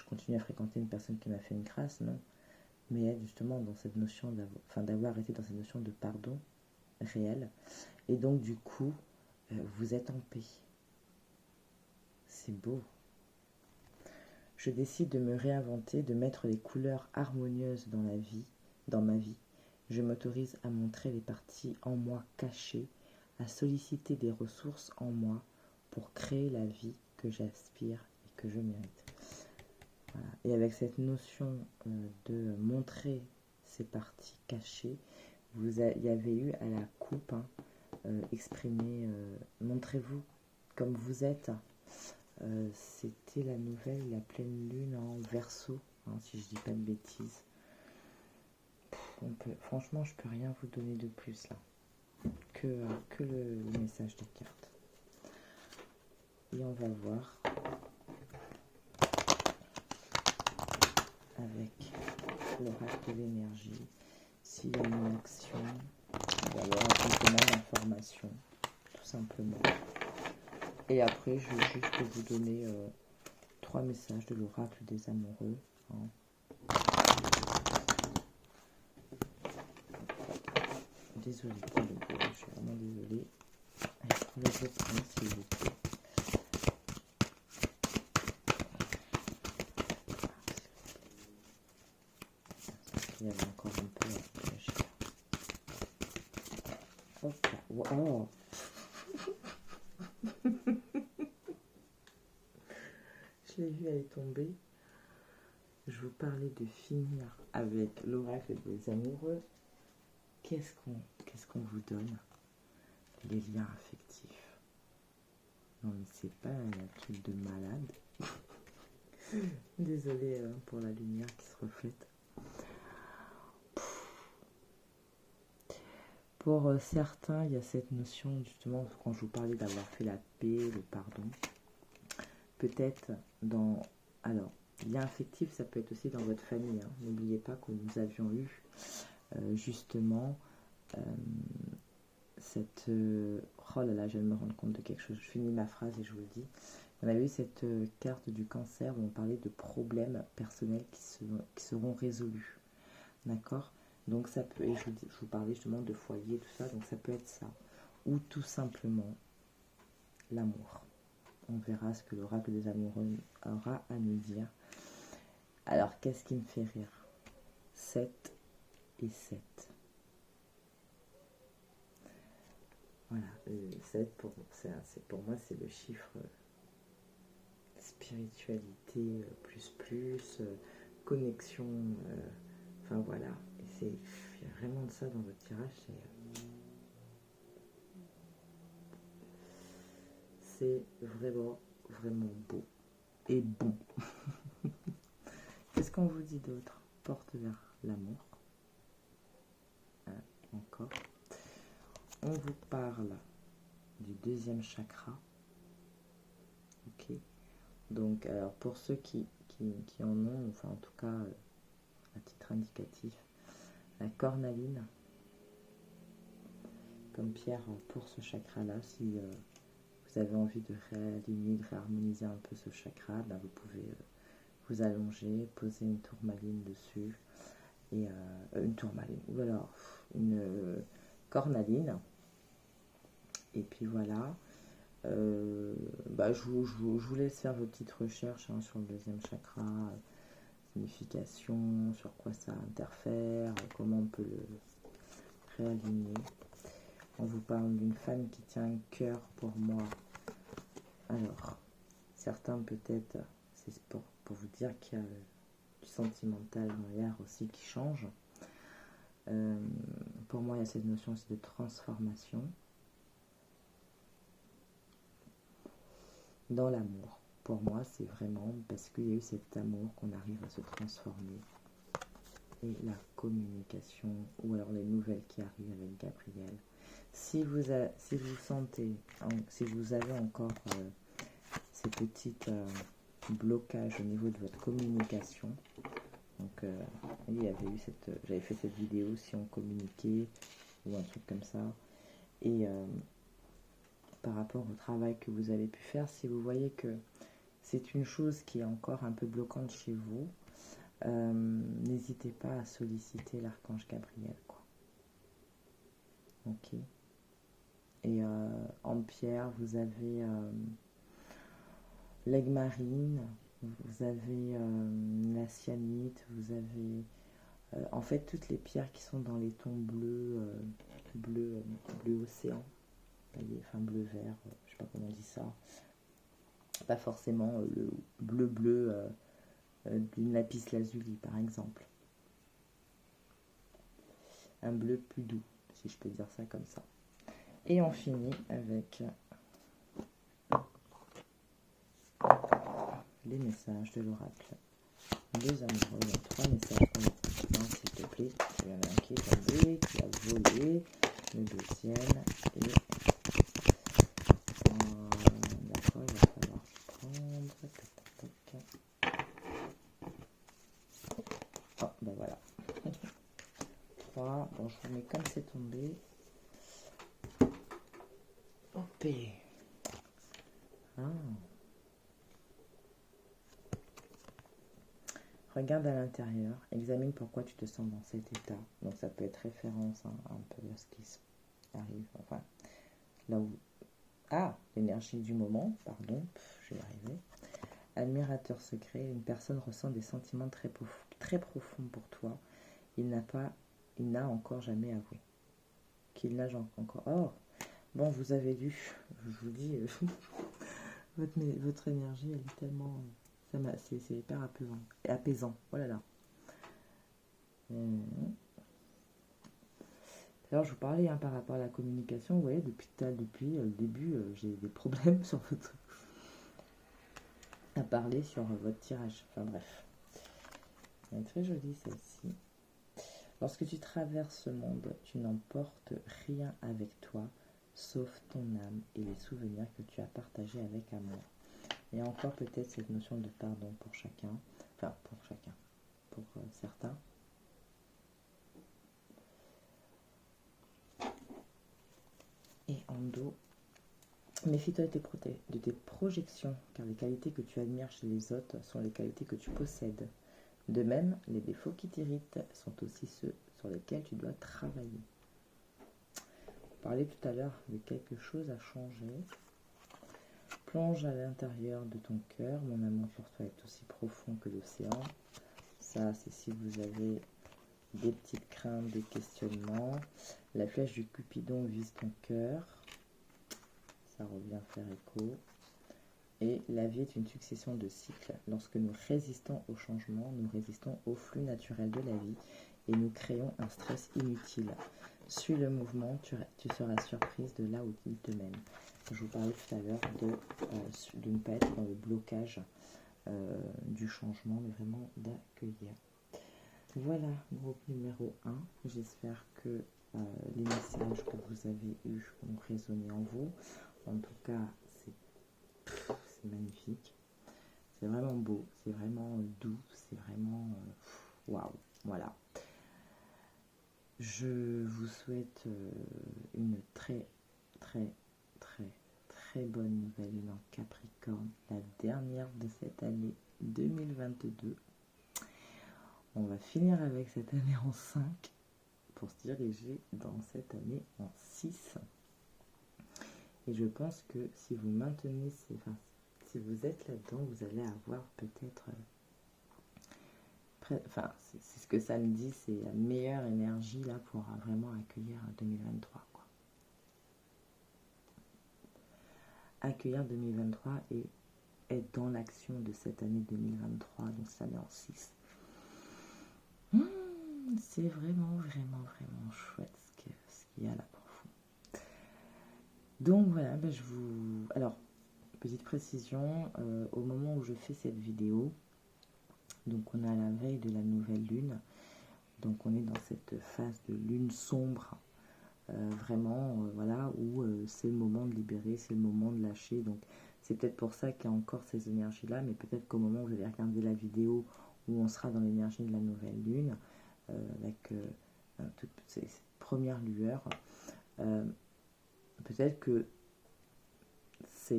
continue à fréquenter une personne qui m'a fait une crasse, non. mais être justement dans cette notion d'avoir été dans cette notion de pardon réel. Et donc du coup, vous êtes en paix. C'est beau. Je décide de me réinventer, de mettre les couleurs harmonieuses dans ma vie. Je m'autorise à montrer les parties en moi cachées, à solliciter des ressources en moi pour créer la vie que j'aspire et que je mérite. Voilà. Et avec cette notion de montrer ces parties cachées, il y avait eu à la coupe, exprimé, montrez-vous comme vous êtes. C'était la nouvelle, la pleine lune en Verseau, si je dis pas de bêtises. Franchement, je peux rien vous donner de plus là que le message des cartes. Et on va voir avec l'oracle de l'énergie s'il y a une action ou alors un complément d'information, tout simplement. Et après, je vais juste vous donner 3 messages de l'oracle des amoureux. Désolée pour le bruit, je suis vraiment désolée. Allez, je prends le reprendre s'il vous plaît. Il y avait encore un peu à lâcher. Hop là. Oh. Je l'ai vu, elle est tombée. Je vous parlais de finir avec l'oracle des amoureux. Qu'est-ce qu'on vous donne? Les liens affectifs. Non mais c'est pas un truc de malade. Désolée pour la lumière qui se reflète. Pour certains, il y a cette notion, justement, quand je vous parlais d'avoir fait la paix, le pardon. Peut-être dans... Alors, lien affectif, ça peut être aussi dans votre famille. N'oubliez pas que nous avions eu, justement, cette... oh là là, je viens de me rendre compte de quelque chose. Je finis ma phrase et je vous le dis. On avait eu cette carte du cancer où on parlait de problèmes personnels qui seront résolus. D'accord? Donc ça peut, et je vous parlais justement de foyer, tout ça, donc ça peut être ça. Ou tout simplement l'amour. On verra ce que l'oracle des amoureux aura à nous dire. Alors, qu'est-ce qui me fait rire? 7 et 7. Voilà, 7 pour moi c'est le chiffre spiritualité plus, connexion, enfin voilà. Et il y a vraiment de ça dans votre tirage, c'est vraiment beau et bon. Qu'est-ce qu'on vous dit d'autre? Porte vers l'amour. Encore. On vous parle du deuxième chakra. Ok. Donc, alors pour ceux qui en ont, enfin en tout cas à titre indicatif, la cornaline comme pierre pour ce chakra-là. Si vous avez envie de réaligner, de réharmoniser un peu ce chakra, ben vous pouvez vous allonger, poser une tourmaline dessus, et une tourmaline, ou alors une cornaline, et puis voilà. Je vous laisse faire vos petites recherches sur le deuxième chakra, signification, sur quoi ça interfère, comment on peut le réaligner. On vous parle d'une femme qui tient un cœur pour moi. Alors, certains peut-être, c'est pour vous dire qu'il y a du sentimental derrière aussi qui change. Pour moi, il y a cette notion aussi de transformation dans l'amour. Pour moi, c'est vraiment parce qu'il y a eu cet amour qu'on arrive à se transformer. Et la communication, ou alors les nouvelles qui arrivent avec Gabriel. Si vous sentez, si vous avez encore ces petits blocages au niveau de votre communication, donc il y avait eu j'avais fait cette vidéo si on communiquait ou un truc comme ça, et par rapport au travail que vous avez pu faire, si vous voyez que c'est une chose qui est encore un peu bloquante chez vous, n'hésitez pas à solliciter l'archange Gabriel, quoi. Ok. Et en pierre, vous avez l'aigle marine, vous avez la cyanite, vous avez en fait toutes les pierres qui sont dans les tons bleus, bleu océan, enfin bleu vert, je sais pas comment on dit ça, pas forcément le bleu d'une lapis lazuli par exemple, un bleu plus doux si je peux dire ça comme ça. Et on finit avec les messages de l'oracle. Deux amoureux, il y a 3 messages pour les prochains, s'il te plaît. Il y en a un qui est tombé, qui a volé, le deuxième, et d'accord, il va falloir prendre. Oh, ben voilà. 3, bon, je vous mets comme c'est tombé. Hop. Ah. Regarde à l'intérieur, examine pourquoi tu te sens dans cet état. Donc ça peut être référence un peu à ce qui arrive. Enfin, là où... Ah, l'énergie du moment, pardon, je vais y arriver. Admirateur secret, une personne ressent des sentiments très profonds pour toi. Il n'a encore jamais avoué. Qu'il n'a encore... Oh, bon, vous avez lu, je vous dis, votre énergie, elle est tellement... C'est hyper apaisant. Oh là là. Alors, je vous parlais par rapport à la communication. Vous voyez, depuis le début, j'ai des problèmes à parler sur votre tirage. Enfin bref. Elle est très jolie celle-ci. Lorsque tu traverses ce monde, tu n'emportes rien avec toi, sauf ton âme et les souvenirs que tu as partagés avec amour. Et encore peut-être cette notion de pardon pour chacun, pour certains. Et en dos, méfie-toi de tes projections, car les qualités que tu admires chez les autres sont les qualités que tu possèdes. De même, les défauts qui t'irritent sont aussi ceux sur lesquels tu dois travailler. On parlait tout à l'heure de quelque chose à changer. Plonge à l'intérieur de ton cœur. Mon amour pour toi est aussi profond que l'océan. Ça, c'est si vous avez des petites craintes, des questionnements. La flèche du Cupidon vise ton cœur. Ça revient faire écho. Et la vie est une succession de cycles. Lorsque nous résistons au changement, nous résistons au flux naturel de la vie et nous créons un stress inutile. Suis le mouvement, tu seras surprise de là où il te mène. Je vous parlais tout à l'heure de ne pas être dans le blocage du changement, mais vraiment d'accueillir. Voilà, groupe numéro 1. J'espère que les messages que vous avez eus ont résonné en vous. En tout cas, c'est magnifique. C'est vraiment beau, c'est vraiment doux, c'est vraiment waouh. Voilà. Je vous souhaite une très bonne nouvelle lune en Capricorne, la dernière de cette année 2022. On va finir avec cette année en 5 pour se diriger dans cette année en 6. Et je pense que si vous maintenez si vous êtes là-dedans, vous allez avoir peut-être... c'est ce que ça me dit, c'est la meilleure énergie là pour vraiment accueillir 2023. Quoi. Accueillir 2023 et être dans l'action de cette année 2023, donc cette année en 6. C'est vraiment chouette ce qu'il y a là pour vous. Donc voilà, alors, petite précision, au moment où je fais cette vidéo, donc on est à la veille de la nouvelle lune, donc on est dans cette phase de lune sombre, voilà, où c'est le moment de libérer, c'est le moment de lâcher, donc c'est peut-être pour ça qu'il y a encore ces énergies-là, mais peut-être qu'au moment où vous allez regarder la vidéo, où on sera dans l'énergie de la nouvelle lune, avec toutes ces premières lueurs, peut-être que ça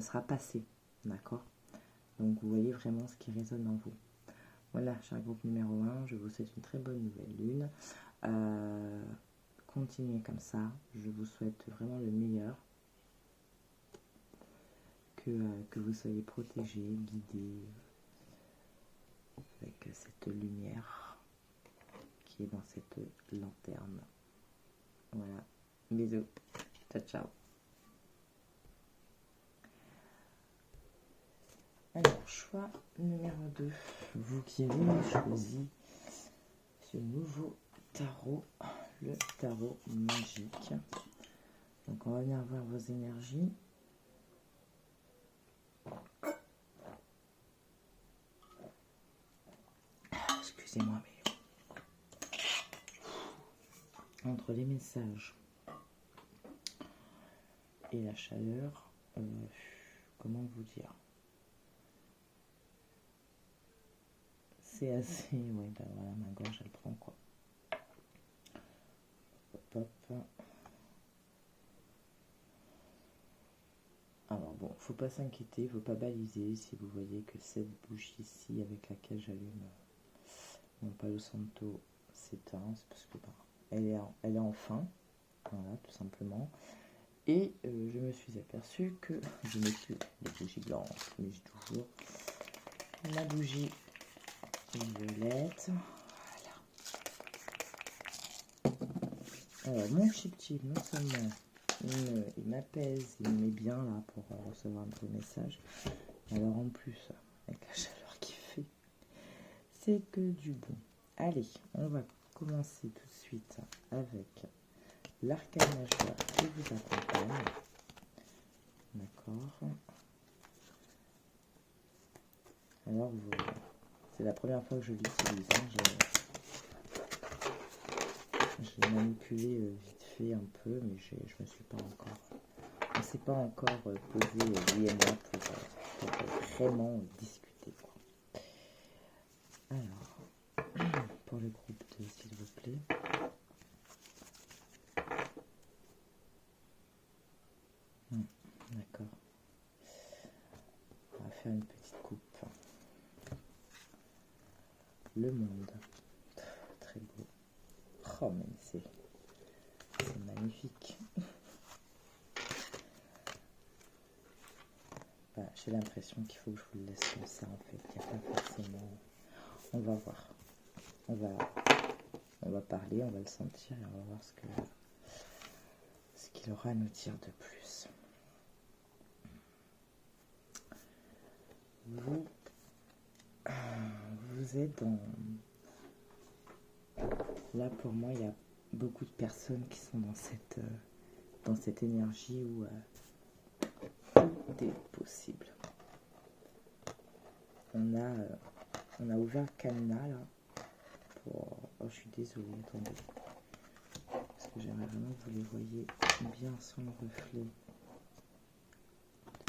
sera passé, d'accord? Donc vous voyez vraiment ce qui résonne en vous. Voilà, cher groupe numéro 1, je vous souhaite une très bonne nouvelle lune. Continuez comme ça, je vous souhaite vraiment le meilleur. Que vous soyez protégés, guidés avec cette lumière qui est dans cette lanterne. Voilà, bisous, ciao ciao. Alors, choix numéro 2, vous qui avez choisi ce nouveau tarot, le tarot magique. Donc on va venir voir vos énergies. Excusez-moi, mais entre les messages et la chaleur, comment vous dire, c'est assez... Oui, ben voilà, ma gorge elle prend quoi. Hop, hop. Alors bon, faut pas s'inquiéter, faut pas baliser. Si vous voyez que cette bougie ici avec laquelle j'allume mon Palo Santo s'éteint, c'est parce que elle est en fin, voilà, tout simplement. Et je me suis aperçue que je n'ai plus de bougie blanche, mais j'ai toujours la bougie violette. Voilà. Alors mon chip non seulement il m'apaise, il me met bien là pour recevoir un peu de message. Alors en plus, avec la chaleur qu'il fait, c'est que du bon. Allez, on va commencer tout de suite avec l'arcane majeur qui vous accompagne. D'accord. Alors, c'est la première fois que je l'utilise. Je l'ai manipulé vite fait un peu, mais je me suis pas encore... On ne s'est pas encore posé, lui et moi, pour vraiment discuter, quoi. Alors, pour le groupe 2, s'il vous plaît. D'accord. On va faire une petite coupe. Le monde. Très beau. Oh, mais c'est magnifique. Bah, j'ai l'impression qu'il faut que je vous le laisse comme ça, en fait. Il n'y a pas forcément... On va voir. On va parler, on va le sentir et on va voir ce qu'il aura à nous dire de plus. Vous êtes dans... Là, pour moi, il y a beaucoup de personnes qui sont dans cette énergie où tout est possible. On a ouvert le cadenas, là, pour... Oh, je suis désolée, attendez. Parce que j'aimerais vraiment que vous les voyez bien sans le reflet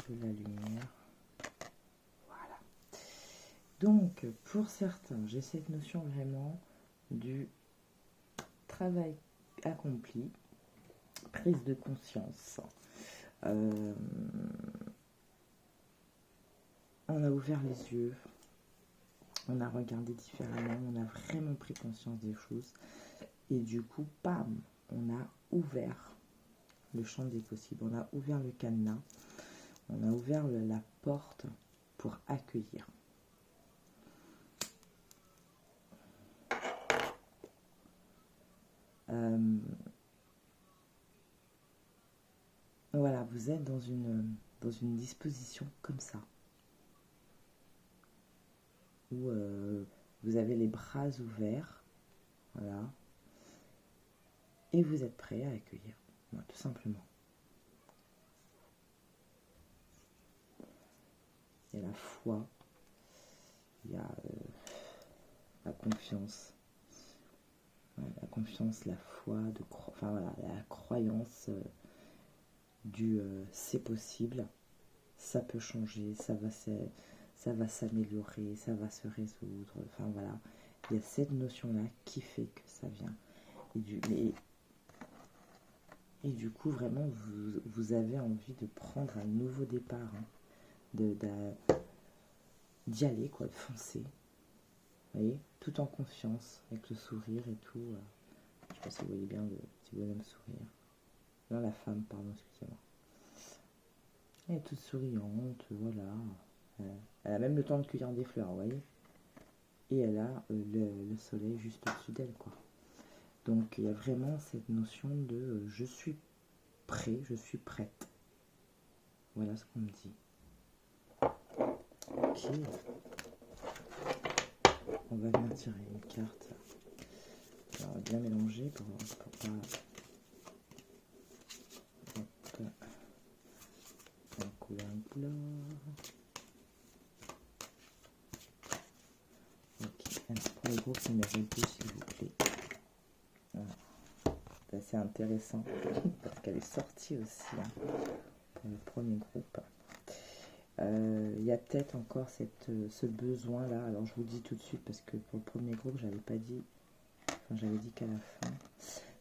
de la lumière. Voilà. Donc, pour certains, j'ai cette notion vraiment du travail accompli, prise de conscience. On a ouvert les yeux, on a regardé différemment, on a vraiment pris conscience des choses. Et du coup, bam, on a ouvert le champ des possibles, on a ouvert le cadenas, on a ouvert la porte pour accueillir. Voilà, vous êtes dans une disposition comme ça, où vous avez les bras ouverts, voilà, et vous êtes prêt à accueillir, voilà, tout simplement. Il y a la foi, il y a la confiance, la confiance, la foi, enfin voilà, la croyance du c'est possible, ça peut changer, ça va s'améliorer, ça va se résoudre, enfin voilà, il y a cette notion-là qui fait que ça vient. Et du coup, vraiment, vous avez envie de prendre un nouveau départ, hein, d'y aller, quoi, de foncer. Vous voyez, tout en confiance, avec le sourire et tout. Je ne sais pas si vous voyez bien le petit bonhomme sourire. Non, la femme, pardon, excusez-moi. Elle est toute souriante, voilà. Elle a même le temps de cueillir des fleurs, vous voyez. Et elle a le soleil juste au-dessus d'elle, quoi. Donc, il y a vraiment cette notion de je suis prêt, je suis prête. Voilà ce qu'on me dit. Ok. On va venir tirer une carte. On va bien mélanger pour pas... Hop. Un couleur, une couleur. Ok. Alors, pour le groupe numéro 2, s'il vous plaît. Voilà. C'est assez intéressant parce qu'elle est sortie aussi hein, pour le premier groupe. Il y a peut-être encore ce besoin là. Alors je vous dis tout de suite parce que pour le premier groupe j'avais pas dit, enfin j'avais dit qu'à la fin.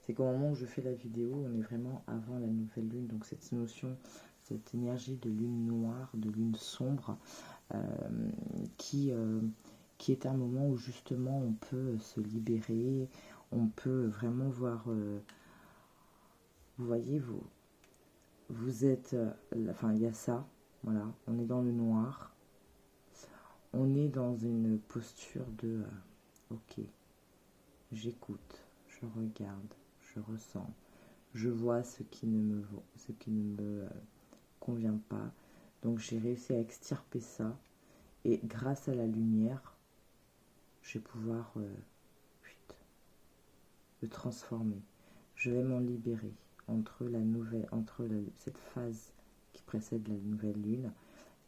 C'est qu'au moment où je fais la vidéo, on est vraiment avant la nouvelle lune. Donc cette notion, cette énergie de lune noire, de lune sombre, qui est un moment où justement on peut se libérer, on peut vraiment voir. Vous voyez, vous êtes, enfin il y a ça. Voilà, on est dans le noir. On est dans une posture de ok, j'écoute, je regarde, je ressens, je vois ce qui ne me convient pas. Donc j'ai réussi à extirper ça et grâce à la lumière, je vais pouvoir le transformer. Je vais m'en libérer entre cette phase qui précède la nouvelle lune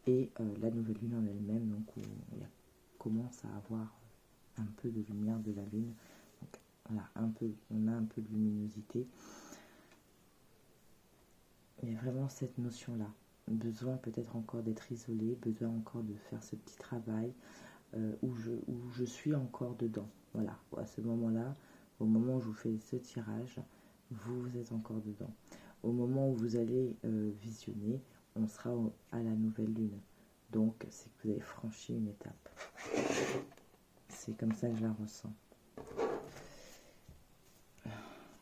et la nouvelle lune en elle-même, donc où il commence à avoir un peu de lumière de la lune. Donc voilà, on a un peu de luminosité. Il y a vraiment cette notion-là. Besoin peut-être encore d'être isolé, besoin encore de faire ce petit travail où je suis encore dedans. Voilà, à ce moment-là, au moment où je vous fais ce tirage, vous êtes encore dedans. Au moment où vous allez visionner, on sera à la nouvelle lune. Donc, c'est que vous avez franchi une étape. C'est comme ça que je la ressens.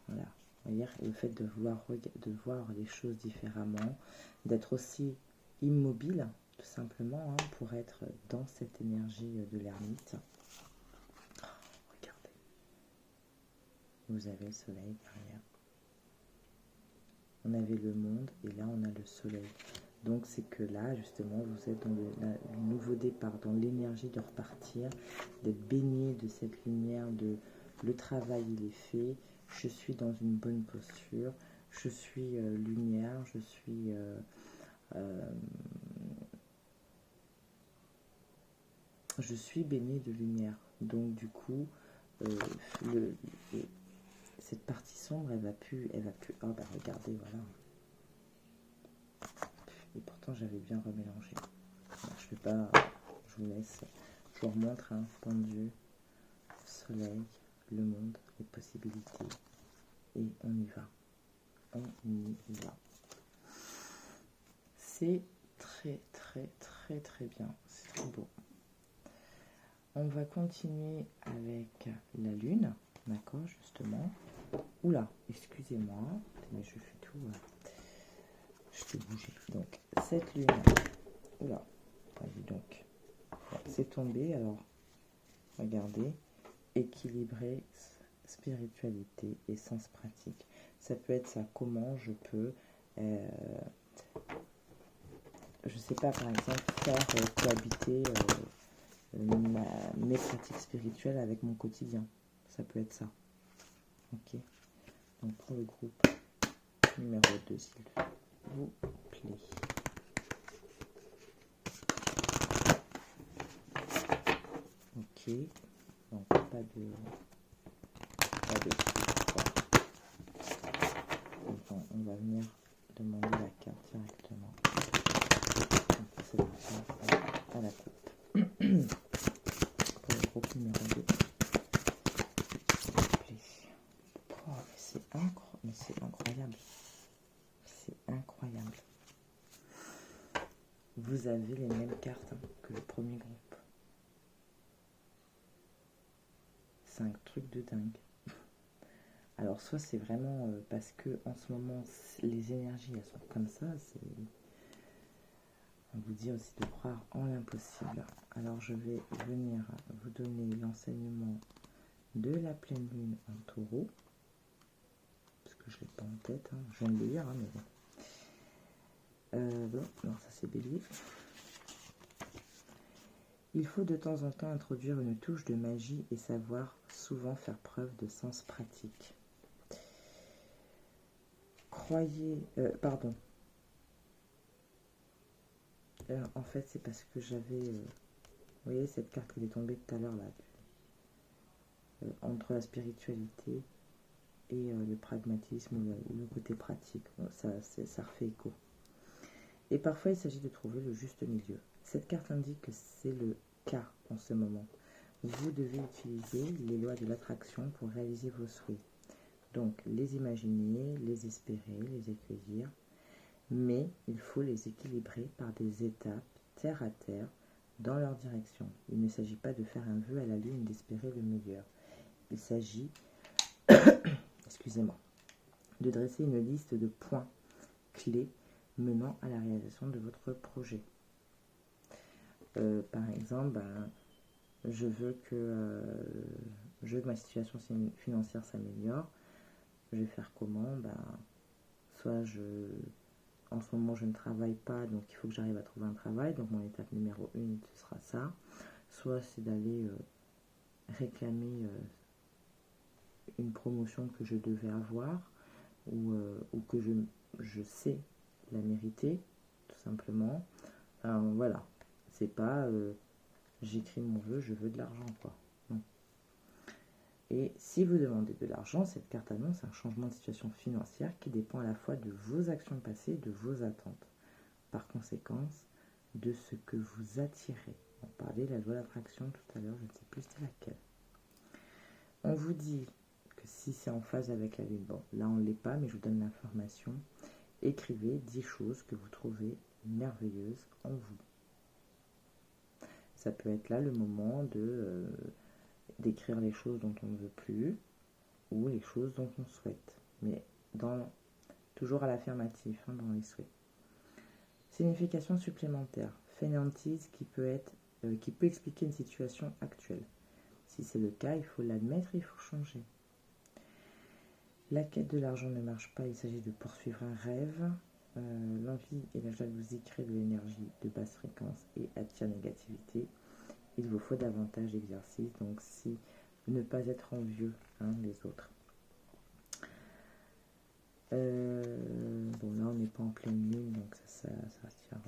Voilà. Vous voyez, le fait de voir les choses différemment, d'être aussi immobile, tout simplement, hein, pour être dans cette énergie de l'ermite. Regardez. Vous avez le soleil derrière. On avait le monde et là, on a le soleil. Donc c'est que là, justement, vous êtes dans le nouveau départ, dans l'énergie de repartir, d'être baigné de cette lumière, de le travail il est fait, je suis dans une bonne posture, je suis lumière, je suis baigné de lumière. Donc du coup, cette partie sombre, elle va plus. Oh bah regardez, voilà. Et pourtant j'avais bien remélangé. Alors, je ne vais pas, je vous laisse, je vous remontre un pendu, soleil, le monde, les possibilités. Et on y va. On y va. C'est très très très très bien. C'est trop beau. On va continuer avec la lune. D'accord, justement. Oula, excusez-moi. Mais je fais tout. Je peux bouger. Donc, cette lune. Oula. Vas-y donc. C'est tombé. Alors, regardez. Équilibrer spiritualité et sens pratique. Ça peut être ça. Comment je peux, je sais pas, par exemple, faire cohabiter mes pratiques spirituelles avec mon quotidien. Ça peut être ça. Ok. Donc pour le groupe numéro 2, s'il vous plaît. Ok. Donc pas de donc, on va venir demander la carte directement. Donc c'est à la coupe. Pour le groupe numéro 2. Oh, mais c'est incroyable. C'est incroyable. Vous avez les mêmes cartes que le premier groupe. c'est un truc de dingue. Alors soit c'est vraiment parce que en ce moment les énergies elles sont comme ça, c'est on vous dit aussi de croire en l'impossible. Alors je vais venir vous donner l'enseignement de la pleine lune en taureau, parce que je ne l'ai pas en tête, hein. Je viens de le lire, hein, mais bon. Non, ça c'est bélier. Il faut de temps en temps introduire une touche de magie et savoir souvent faire preuve de sens pratique. Croyez... pardon. En fait, c'est parce que j'avais... vous voyez cette carte qui est tombée tout à l'heure, là. Entre la spiritualité et le pragmatisme ou le côté pratique. Bon, ça refait écho. Et parfois, il s'agit de trouver le juste milieu. Cette carte indique que c'est le cas en ce moment. Vous devez utiliser les lois de l'attraction pour réaliser vos souhaits. Donc, les imaginer, les espérer, les accueillir. Mais il faut les équilibrer par des étapes terre à terre dans leur direction. Il ne s'agit pas de faire un vœu à la lune et d'espérer le meilleur. Il s'agit, excusez-moi, de dresser une liste de points clés menant à la réalisation de votre projet. Par exemple, je veux que ma situation financière s'améliore. Je vais faire comment? Soit en ce moment je ne travaille pas, donc il faut que j'arrive à trouver un travail. Donc mon étape numéro 1, ce sera ça. Soit c'est d'aller réclamer une promotion que je devais avoir ou que je sais la mériter, tout simplement. Voilà, c'est pas j'écris mon vœu, je veux de l'argent, quoi. Non. Et si vous demandez de l'argent, cette carte annonce un changement de situation financière qui dépend à la fois de vos actions passées et de vos attentes. Par conséquence, de ce que vous attirez. On parlait de la loi d'attraction tout à l'heure, je ne sais plus c'était laquelle. On vous dit que si c'est en phase avec la lune, bon, là on ne l'est pas, mais je vous donne l'information. Écrivez 10 choses que vous trouvez merveilleuses en vous. Ça peut être là le moment d'écrire les choses dont on ne veut plus ou les choses dont on souhaite. Mais toujours à l'affirmatif, hein, dans les souhaits. Signification supplémentaire. Fainéantise qui peut expliquer une situation actuelle. Si c'est le cas, il faut l'admettre et il faut changer. La quête de l'argent ne marche pas, il s'agit de poursuivre un rêve. L'envie et la jalousie créent de l'énergie de basse fréquence et attirent négativité. Il vous faut davantage d'exercice, donc si ne pas être envieux, hein, les autres. Bon, là on n'est pas en pleine lune, donc ça attire.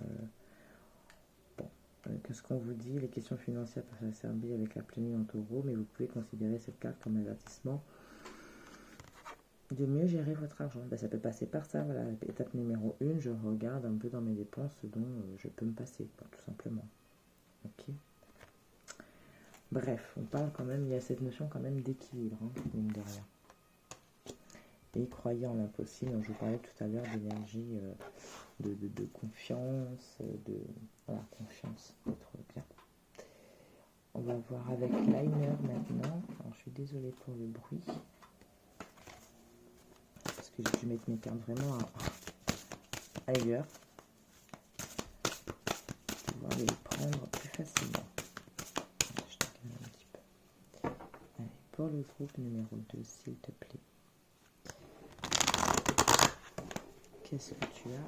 Qu'est-ce qu'on vous dit? Les questions financières peuvent servir avec la pleine lune en taureau, mais vous pouvez considérer cette carte comme un avertissement de mieux gérer votre argent. Ça peut passer par ça. Voilà, étape numéro 1, je regarde un peu dans mes dépenses ce dont je peux me passer, tout simplement. Ok. Bref, on parle quand même, il y a cette notion quand même d'équilibre, hein, mine de rien. Et croyez en l'impossible, je vous parlais tout à l'heure d'énergie, de confiance, voilà, confiance, d'être bien. On va voir avec Liner maintenant. Alors, je suis désolée pour le bruit. Parce que j'ai dû mettre mes cartes vraiment ailleurs. Pour pouvoir les prendre plus facilement. Je te calme un petit peu. Allez, pour le groupe numéro 2, s'il te plaît. Qu'est-ce que tu as?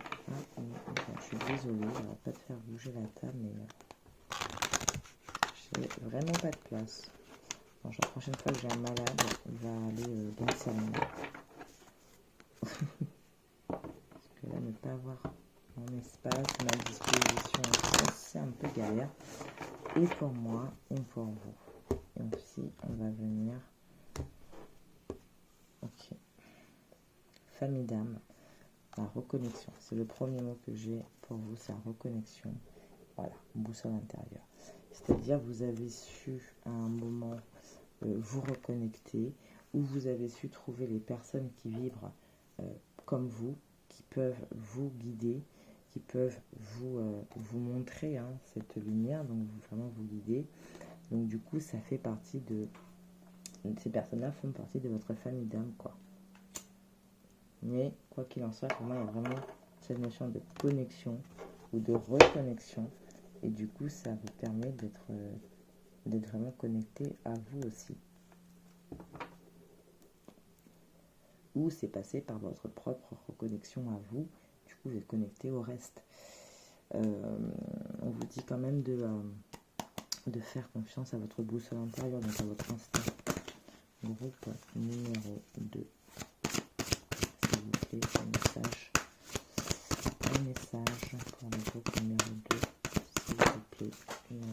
Je suis désolée, on va pas te faire bouger la table, mais j'ai vraiment pas de place. Bon, la prochaine fois que j'ai un malade, il va aller dans le salon. Parce que là, ne pas avoir mon espace, ma disposition, c'est un peu galère. Et pour moi, et pour vous. Et aussi, on va venir. Ok. Famille d'âme. La reconnexion, c'est le premier mot que j'ai pour vous, c'est la reconnexion. Voilà, boussole intérieure. C'est-à-dire, vous avez su à un moment vous reconnecter, ou vous avez su trouver les personnes qui vibrent comme vous, qui peuvent vous guider, qui peuvent vous montrer cette lumière, donc vraiment vous guider. Donc du coup, ça fait partie de ces personnes-là font partie de votre famille d'âme, quoi. Mais quoi qu'il en soit, pour moi, il y a vraiment cette notion de connexion ou de reconnexion. Et du coup, ça vous permet d'être vraiment connecté à vous aussi. Ou c'est passé par votre propre reconnexion à vous. Du coup, vous êtes connecté au reste. On vous dit quand même de faire confiance à votre boussole intérieure, donc à votre instinct. Groupe numéro 2. S'il vous plaît, un message pour le groupe numéro 2. S'il vous plaît.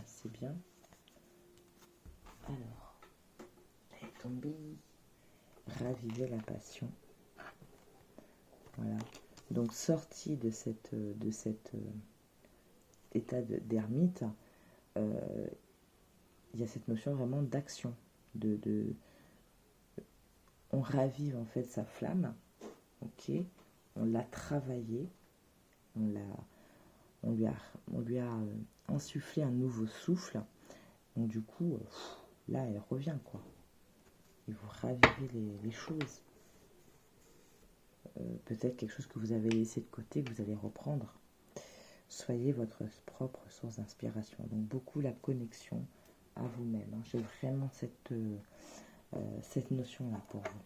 C'est bien. Alors, elle est tombée. Raviver la passion. Voilà. Donc, sorti de cet état d'ermite, il y a cette notion vraiment d'action. On ravive en fait sa flamme. Ok, on l'a travaillé, on lui a insufflé un nouveau souffle. Donc du coup, là, elle revient, quoi. Et vous ravivez les choses. Peut-être quelque chose que vous avez laissé de côté, que vous allez reprendre. Soyez votre propre source d'inspiration. Donc beaucoup la connexion à vous-même. Hein. J'ai vraiment cette notion-là pour vous.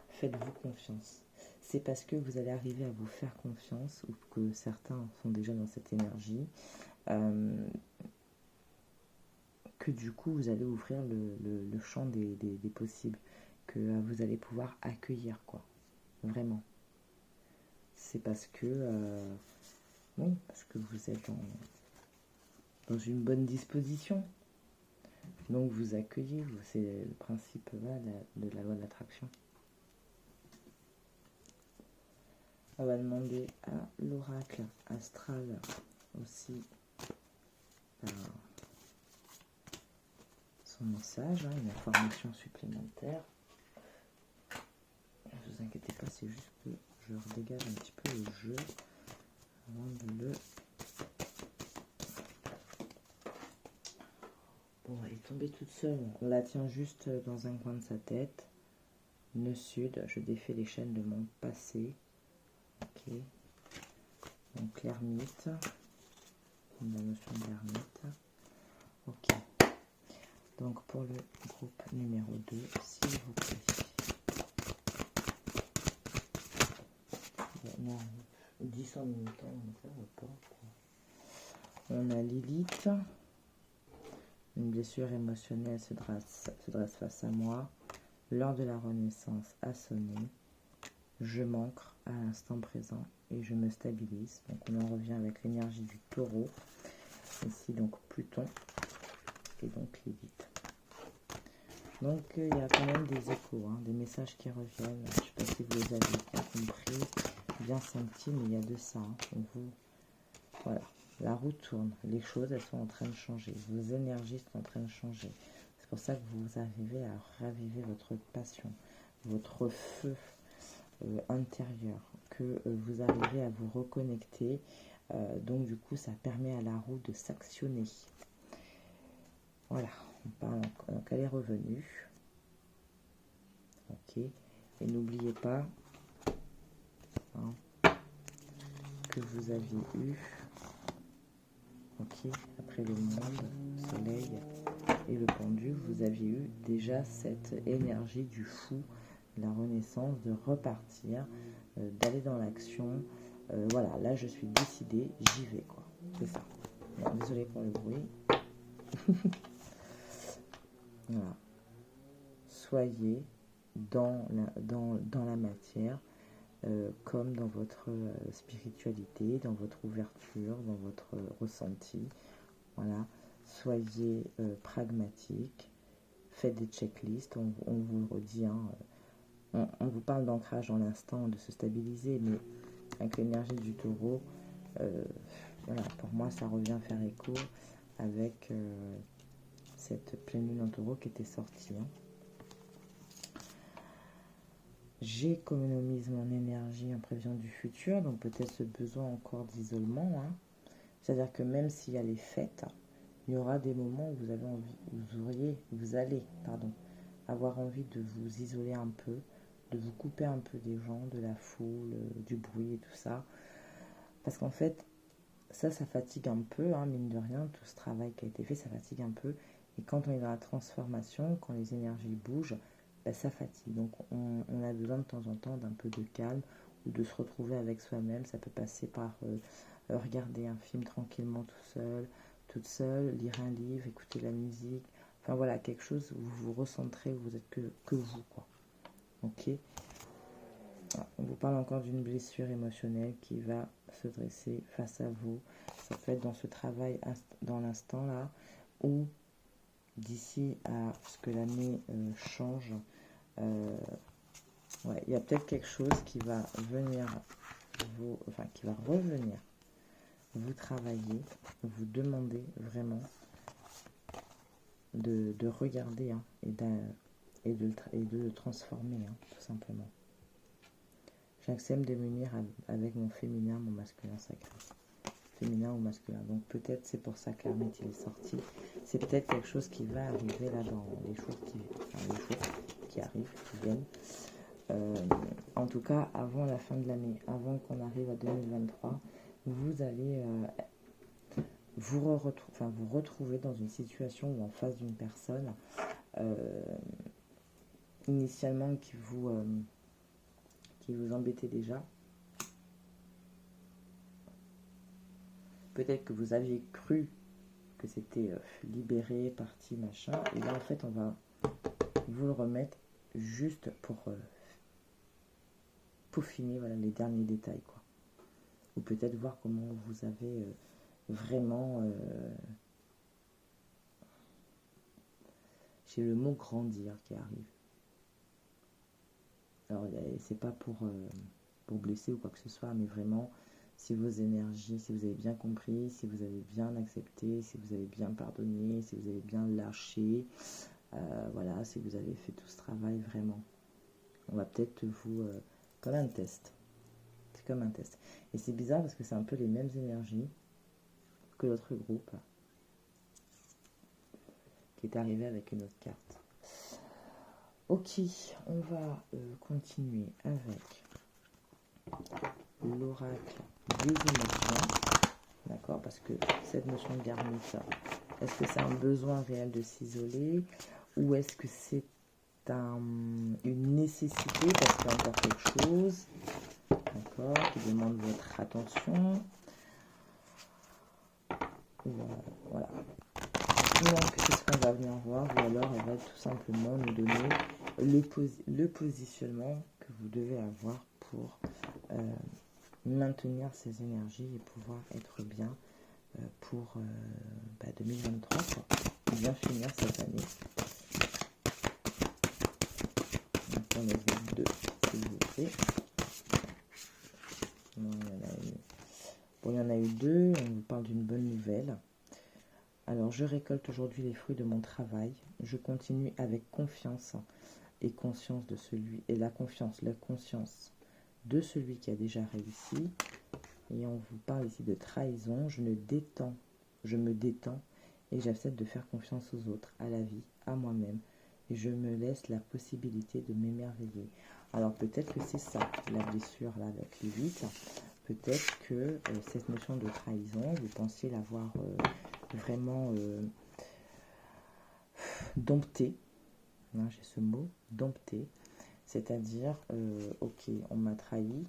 Faites-vous confiance. C'est parce que vous allez arriver à vous faire confiance ou que certains sont déjà dans cette énergie que du coup vous allez ouvrir le champ des possibles, que vous allez pouvoir accueillir, quoi. Vraiment. C'est parce que oui, parce que vous êtes dans une bonne disposition. Donc vous accueillez, c'est le principe de la loi de l'attraction. On va demander à l'oracle astral aussi son message, une information supplémentaire. Ne vous inquiétez pas, c'est juste que je redégage un petit peu le jeu avant de le... Bon, elle est tombée toute seule. On la tient juste dans un coin de sa tête. Nœud sud, je défais les chaînes de mon passé. Ok. Donc l'ermite. La notion d'ermite. Ok. Donc pour le groupe numéro 2, s'il vous plaît. Non, 10 en même temps, ça va pas. On a Lilith. Une blessure émotionnelle se dresse face à moi. L'heure de la renaissance a sonné. Je m'ancre à l'instant présent et je me stabilise. Donc on en revient avec l'énergie du taureau. Ici donc Pluton et donc Lilith. Donc il y a quand même des échos, des messages qui reviennent. Je ne sais pas si vous les avez bien compris, bien sentis, mais il y a de ça. Voilà, la roue tourne, les choses elles sont en train de changer, vos énergies sont en train de changer. C'est pour ça que vous arrivez à raviver votre passion, votre feu intérieur, que vous arrivez à vous reconnecter. Donc du coup ça permet à la roue de s'actionner. Voilà, donc elle est revenue. Ok, et n'oubliez pas que vous aviez eu, ok, après le monde, le soleil et le pendu, vous aviez eu déjà cette énergie du fou, la renaissance, de repartir, d'aller dans l'action. Voilà, là je suis décidée, j'y vais, quoi. C'est ça. Bon, désolée pour le bruit. Voilà. Soyez dans la matière, comme dans votre spiritualité, dans votre ouverture, dans votre ressenti. Voilà. Soyez pragmatique. Faites des checklists. On vous le redit. On vous parle d'ancrage dans l'instant, de se stabiliser, mais avec l'énergie du taureau, voilà, pour moi, ça revient faire écho avec cette pleine lune en taureau qui était sortie. J'économise mon énergie en prévision du futur, donc peut-être ce besoin encore d'isolement. C'est-à-dire que même s'il y a les fêtes, il y aura des moments où vous avez envie, vous allez, avoir envie de vous isoler un peu, de vous couper un peu des gens, de la foule, du bruit et tout ça. Parce qu'en fait, ça fatigue un peu, hein, mine de rien, tout ce travail qui a été fait, ça fatigue un peu. Et quand on est dans la transformation, quand les énergies bougent, ben, ça fatigue. Donc on a besoin de temps en temps d'un peu de calme ou de se retrouver avec soi-même. Ça peut passer par regarder un film tranquillement tout seul, toute seule, lire un livre, écouter la musique. Enfin voilà, quelque chose où vous vous recentrez, où vous êtes que vous, quoi. Ok. On vous parle encore d'une blessure émotionnelle qui va se dresser face à vous. Ça peut être dans ce travail, dans l'instant là, ou d'ici à ce que l'année change. Ouais, il y a peut-être quelque chose qui va venir qui va revenir vous travailler, vous demander vraiment de regarder, hein, et de le transformer, hein, tout simplement. J'accepte de m'unir avec mon féminin, mon masculin sacré. Féminin ou masculin. Donc peut-être c'est pour ça que l'ermite est sorti. C'est peut-être quelque chose qui va arriver là dans les jours qui arrivent, qui viennent. En tout cas, avant la fin de l'année, avant qu'on arrive à 2023, vous allez vous retrouver dans une situation où en face d'une personne, initialement qui vous embêtait déjà. Peut-être que vous aviez cru que c'était libéré, parti, machin. Et là, en fait, on va vous le remettre juste pour peaufiner, voilà, les derniers détails, quoi. Ou peut-être voir comment vous avez vraiment... j'ai le mot grandir qui arrive. Alors, c'est pas pour blesser ou quoi que ce soit, mais vraiment, si vos énergies, si vous avez bien compris, si vous avez bien accepté, si vous avez bien pardonné, si vous avez bien lâché, voilà, si vous avez fait tout ce travail, vraiment. On va peut-être vous... comme un test. C'est comme un test. Et c'est bizarre parce que c'est un peu les mêmes énergies que l'autre groupe qui est arrivé avec une autre carte. Ok, on va continuer avec l'oracle des émotions. D'accord, parce que cette notion de garniture, est-ce que c'est un besoin réel de s'isoler ou est-ce que c'est une nécessité parce qu'il y a encore quelque chose, d'accord, qui demande votre attention. Voilà. Donc, c'est ce qu'on va venir voir, ou alors elle va tout simplement nous donner le positionnement que vous devez avoir pour maintenir ces énergies et pouvoir être bien pour 2023, quoi. Bien finir cette année. Donc, on est 2, s'il vous plaît. Non, il y en a eu 2, on vous parle d'une bonne nouvelle. Alors, je récolte aujourd'hui les fruits de mon travail. Je continue avec confiance et conscience de celui, et la conscience de celui qui a déjà réussi. Et on vous parle ici de trahison. Je me détends et j'accepte de faire confiance aux autres, à la vie, à moi-même. Et je me laisse la possibilité de m'émerveiller. Alors peut-être que c'est ça, la blessure là avec les 8. Peut-être que cette notion de trahison, vous pensiez l'avoir vraiment dompté, hein, j'ai ce mot, dompté, c'est-à-dire, ok, on m'a trahi,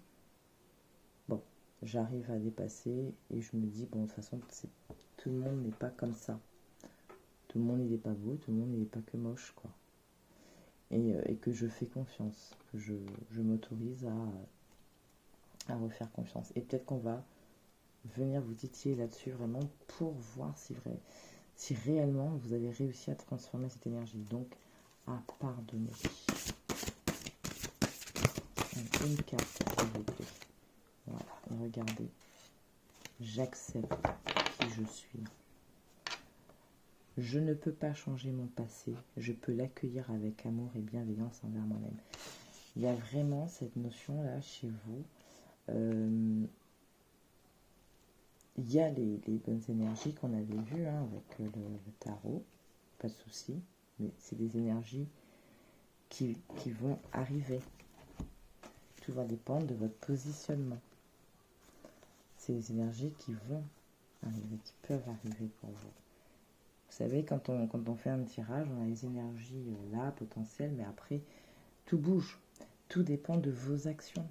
bon, j'arrive à dépasser et je me dis, bon, de toute façon, tout le monde n'est pas comme ça, tout le monde il n'est pas beau, tout le monde il n'est pas que moche, quoi, et que je fais confiance, que je m'autorise à refaire confiance, et peut-être qu'on va venir vous titiller là-dessus vraiment pour voir si réellement vous avez réussi à transformer cette énergie, donc à pardonner. Une carte, s'il vous plaît. Voilà, et regardez. J'accepte qui je suis. Je ne peux pas changer mon passé. Je peux l'accueillir avec amour et bienveillance envers moi-même. Il y a vraiment cette notion-là chez vous. il y a les bonnes énergies qu'on avait vues hein, avec le tarot, pas de souci, mais c'est des énergies qui vont arriver. Tout va dépendre de votre positionnement. C'est des énergies qui vont arriver, qui peuvent arriver pour vous. Vous savez, quand on fait un tirage, on a les énergies là, potentielles, mais après, tout bouge. Tout dépend de vos actions.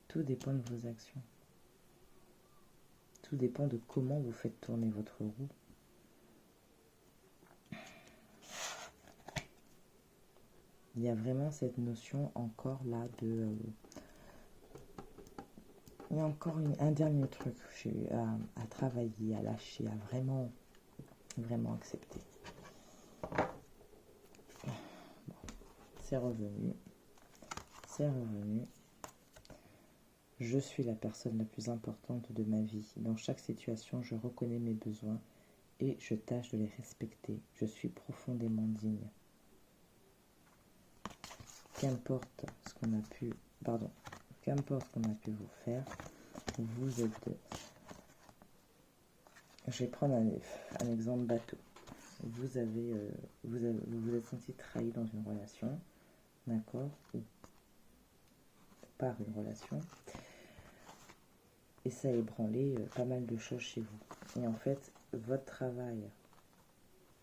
Tout dépend de vos actions. Tout dépend de comment vous faites tourner votre roue. Il y a vraiment cette notion encore là de... il y a encore un dernier truc à travailler, à lâcher, à vraiment accepter. Bon, c'est revenu. C'est revenu. Je suis la personne la plus importante de ma vie. Dans chaque situation, je reconnais mes besoins et je tâche de les respecter. Je suis profondément digne. Qu'importe ce qu'on a pu... Qu'importe ce qu'on a pu vous faire, vous êtes... Je vais prendre un exemple bateau. Vous vous êtes senti trahi dans une relation, d'accord, ou par une relation, et ça a ébranlé pas mal de choses chez vous. Et en fait, votre travail,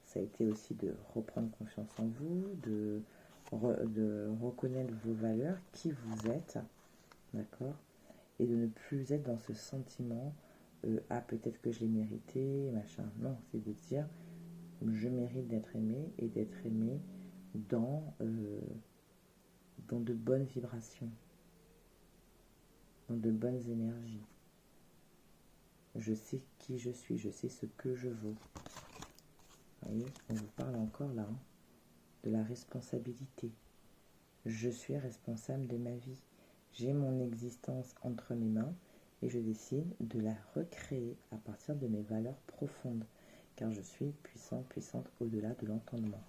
ça a été aussi de reprendre confiance en vous, de reconnaître vos valeurs, qui vous êtes, d'accord, et de ne plus être dans ce sentiment ah peut-être que je l'ai mérité, machin. Non, c'est de dire je mérite d'être aimé et d'être aimé dans de bonnes vibrations, dans de bonnes énergies. Je sais qui je suis, je sais ce que je vaux. Vous voyez, on vous parle encore là hein, de la responsabilité. Je suis responsable de ma vie. J'ai mon existence entre mes mains et je décide de la recréer à partir de mes valeurs profondes, car je suis puissante au-delà de l'entendement.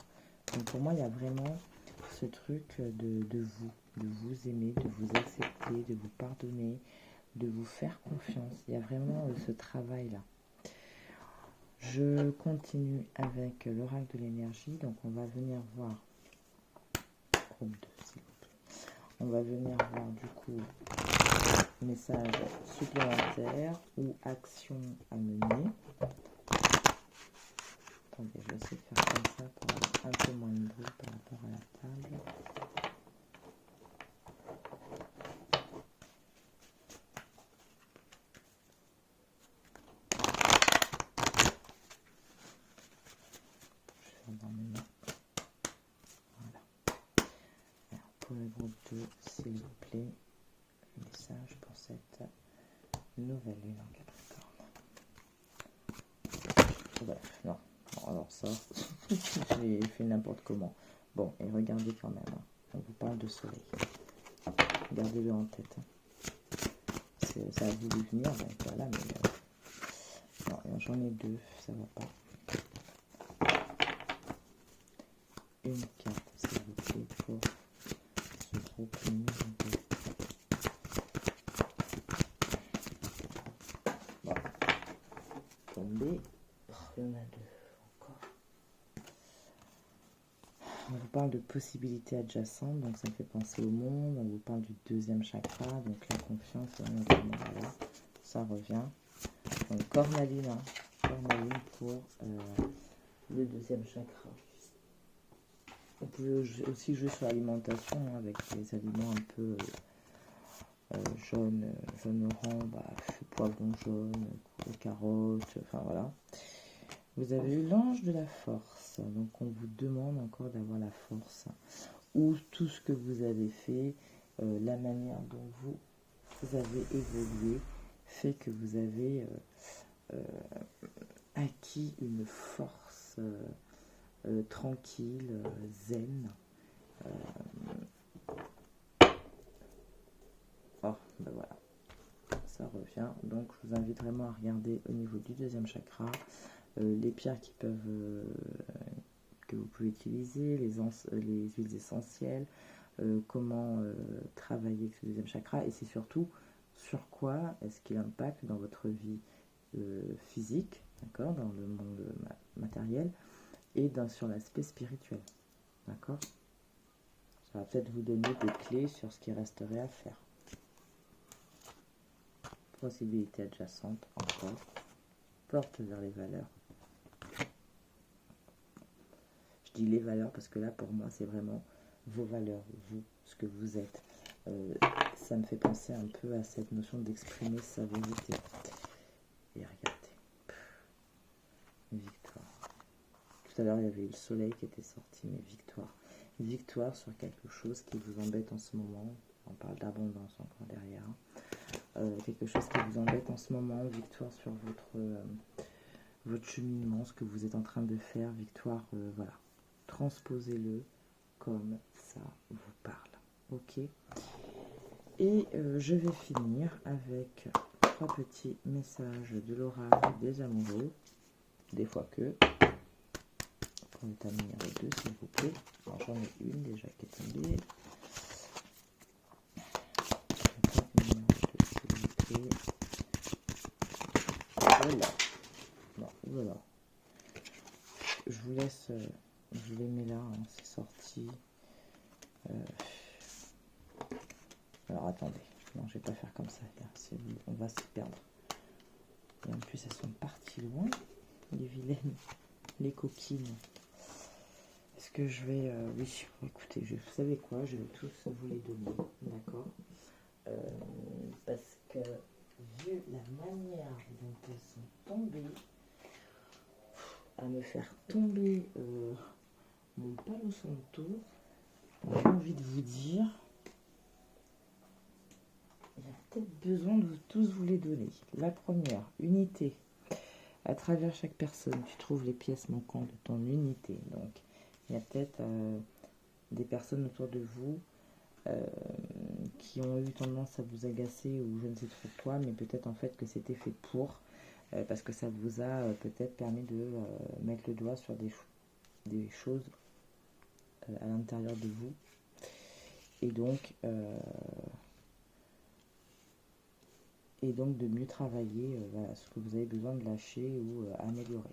Donc pour moi, il y a vraiment ce truc de vous aimer, de vous accepter, de vous pardonner, de vous faire confiance. Il y a vraiment ce travail-là. Je continue avec l'oracle de l'énergie, donc on va venir voir, groupe 2 s'il vous plaît. On va venir voir du coup message supplémentaire ou action à mener. Attendez, je vais essayer de faire comme ça pour avoir un peu moins de bruit par rapport à la table. Je vais dans mes mains. Voilà. Alors, pour le groupe 2, s'il vous plaît, message pour cette nouvelle lune en Capricorne. Bref, non. Bon, alors ça, j'ai fait n'importe comment. Bon, et regardez quand même. Hein. On vous parle de soleil. Gardez-le en tête. Hein. Ça a voulu venir, donc voilà, mais non, j'en ai deux, ça va pas. Une carte, s'il vous plaît, pour ce groupe numéro 2. Bon, tombé. Il y en a deux encore. On vous parle de possibilités adjacentes, donc ça me fait penser au monde. On vous parle du deuxième chakra, donc la confiance, notamment, voilà, ça revient. Donc cornaline, hein, cornaline pour le deuxième chakra. On peut aussi jouer sur l'alimentation hein, avec des aliments un peu jaune orange, poivron jaune, carottes, enfin voilà. Vous avez eu l'ange de la force, donc on vous demande encore d'avoir la force, ou tout ce que vous avez fait, la manière dont vous avez évolué, fait que vous avez acquis une force tranquille, zen. Oh, ben voilà, ça revient. Donc je vous invite vraiment à regarder au niveau du deuxième chakra. Les pierres que vous pouvez utiliser, les huiles essentielles, comment travailler avec ce deuxième chakra, et c'est surtout sur quoi est-ce qu'il impacte dans votre vie physique, d'accord, dans le monde matériel, et sur l'aspect spirituel, d'accord. Ça va peut-être vous donner des clés sur ce qui resterait à faire. Possibilité adjacente encore. Porte vers les valeurs. Je dis les valeurs parce que là, pour moi, c'est vraiment vos valeurs, vous, ce que vous êtes. Ça me fait penser un peu à cette notion d'exprimer sa vérité. Et regardez. Victoire. Tout à l'heure, il y avait eu le soleil qui était sorti, mais victoire. Victoire sur quelque chose qui vous embête en ce moment. On parle d'abondance encore derrière. Quelque chose qui vous embête en ce moment. Victoire sur votre cheminement, ce que vous êtes en train de faire. Victoire, voilà. Transposez-le comme ça vous parle. Ok. Et je vais finir avec 3 petits messages de l'oracle des amoureux. Des fois que. Pour établir les 2, s'il vous plaît. Alors, j'en ai une déjà qui est tombée. Voilà. Bon, voilà. Je vous laisse. Je les mets là, hein, c'est sorti. Alors attendez. Non, je vais pas faire comme ça. On va s'y perdre. Et en plus, elles sont parties loin. Les vilaines. Les coquines. Est-ce que je vais... oui, écoutez, vous savez quoi, je vais tous vous les donner, d'accord, parce que, vu la manière dont elles sont tombées, à me faire tomber mon palo santo, j'ai envie de vous dire, il y a peut-être besoin de tous vous les donner. La première, unité. À travers chaque personne, tu trouves les pièces manquantes de ton unité, donc... Il y a peut-être des personnes autour de vous qui ont eu tendance à vous agacer ou je ne sais trop quoi, mais peut-être en fait que c'était fait pour, parce que ça vous a peut-être permis de mettre le doigt sur des choses à l'intérieur de vous. Et donc de mieux travailler voilà, ce que vous avez besoin de lâcher ou améliorer.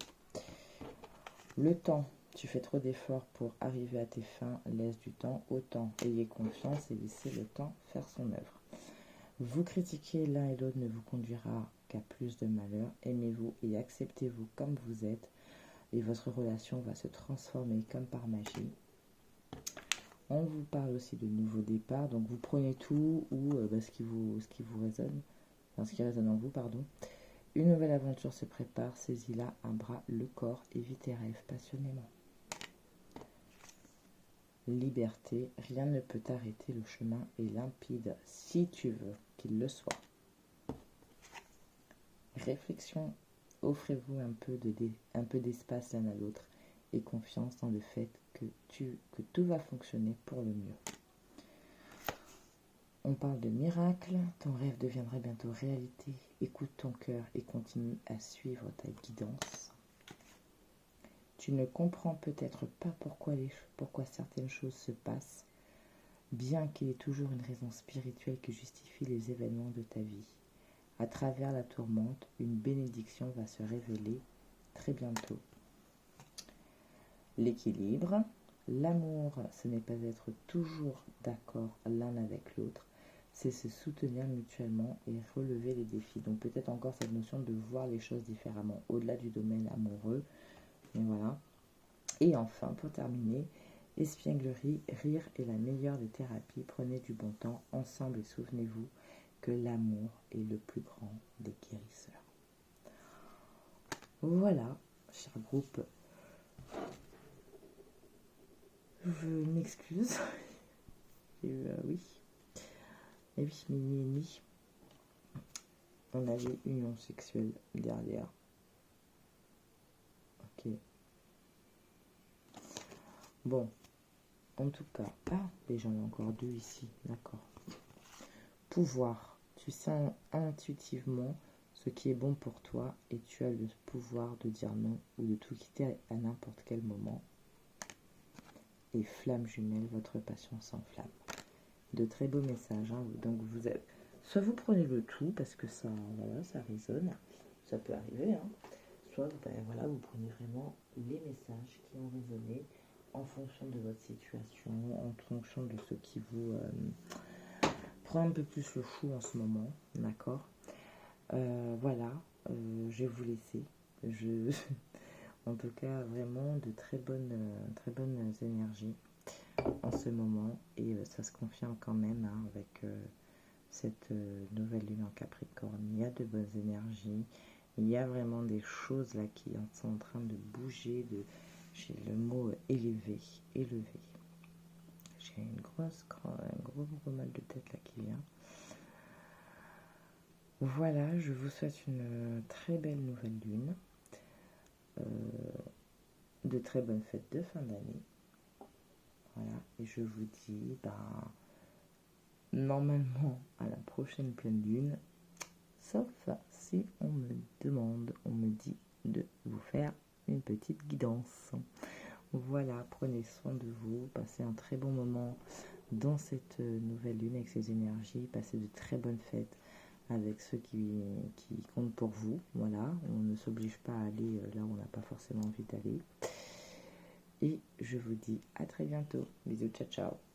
Le temps. Tu fais trop d'efforts pour arriver à tes fins, laisse du temps au temps. Ayez confiance et laissez le temps faire son œuvre. Vous critiquer l'un et l'autre ne vous conduira qu'à plus de malheur. Aimez-vous et acceptez-vous comme vous êtes et votre relation va se transformer comme par magie. On vous parle aussi de nouveaux départs, donc vous prenez tout ou ce qui vous résonne, enfin, ce qui résonne en vous, pardon. Une nouvelle aventure se prépare, saisis-la à bras le corps et vis tes rêves passionnément. Liberté, rien ne peut arrêter, le chemin est limpide si tu veux qu'il le soit. Réflexion, offrez-vous un peu d'espace l'un à l'autre et confiance dans le fait que tout va fonctionner pour le mieux. On parle de miracle, ton rêve deviendra bientôt réalité, écoute ton cœur et continue à suivre ta guidance. Tu ne comprends peut-être pas pourquoi certaines choses se passent, bien qu'il y ait toujours une raison spirituelle qui justifie les événements de ta vie. À travers la tourmente, une bénédiction va se révéler très bientôt. L'équilibre, l'amour, ce n'est pas être toujours d'accord l'un avec l'autre, c'est se soutenir mutuellement et relever les défis. Donc peut-être encore cette notion de voir les choses différemment, au-delà du domaine amoureux. Et voilà. Et enfin, pour terminer, espièglerie, rire est la meilleure des thérapies. Prenez du bon temps ensemble et souvenez-vous que l'amour est le plus grand des guérisseurs. Voilà, cher groupe. Je m'excuse. Oui. Et oui, minuit et demi. On avait union sexuelle derrière. Ok. Bon. En tout cas. Ah, et j'en ai encore 2 ici. D'accord. Pouvoir. Tu sens intuitivement ce qui est bon pour toi et tu as le pouvoir de dire non ou de tout quitter à n'importe quel moment. Et flamme jumelle, votre passion s'enflamme. De très beaux messages. Hein. Donc soit vous prenez le tout parce que ça, voilà, ça résonne, ça peut arriver, hein. Soit ben, voilà, vous prenez vraiment les messages qui ont résonné en fonction de votre situation, en fonction de ce qui vous prend un peu plus le chou en ce moment, d'accord. Voilà, je vais vous laisser. En tout cas, vraiment de très bonnes énergies en ce moment, et ça se confirme quand même, hein, avec cette nouvelle lune en Capricorne. Il y a de bonnes énergies, il y a vraiment des choses là qui sont en train de bouger. J'ai le mot élevé. J'ai un gros mal de tête là qui vient. Voilà, je vous souhaite une très belle nouvelle lune, de très bonnes fêtes de fin d'année. Voilà, et je vous dis, normalement à la prochaine pleine lune, sauf si on me dit de vous faire une petite guidance. Voilà, prenez soin de vous, passez un très bon moment dans cette nouvelle lune avec ces énergies, passez de très bonnes fêtes avec ceux qui comptent pour vous. Voilà, on ne s'oblige pas à aller là où on n'a pas forcément envie d'aller. Et je vous dis à très bientôt. Bisous, ciao ciao.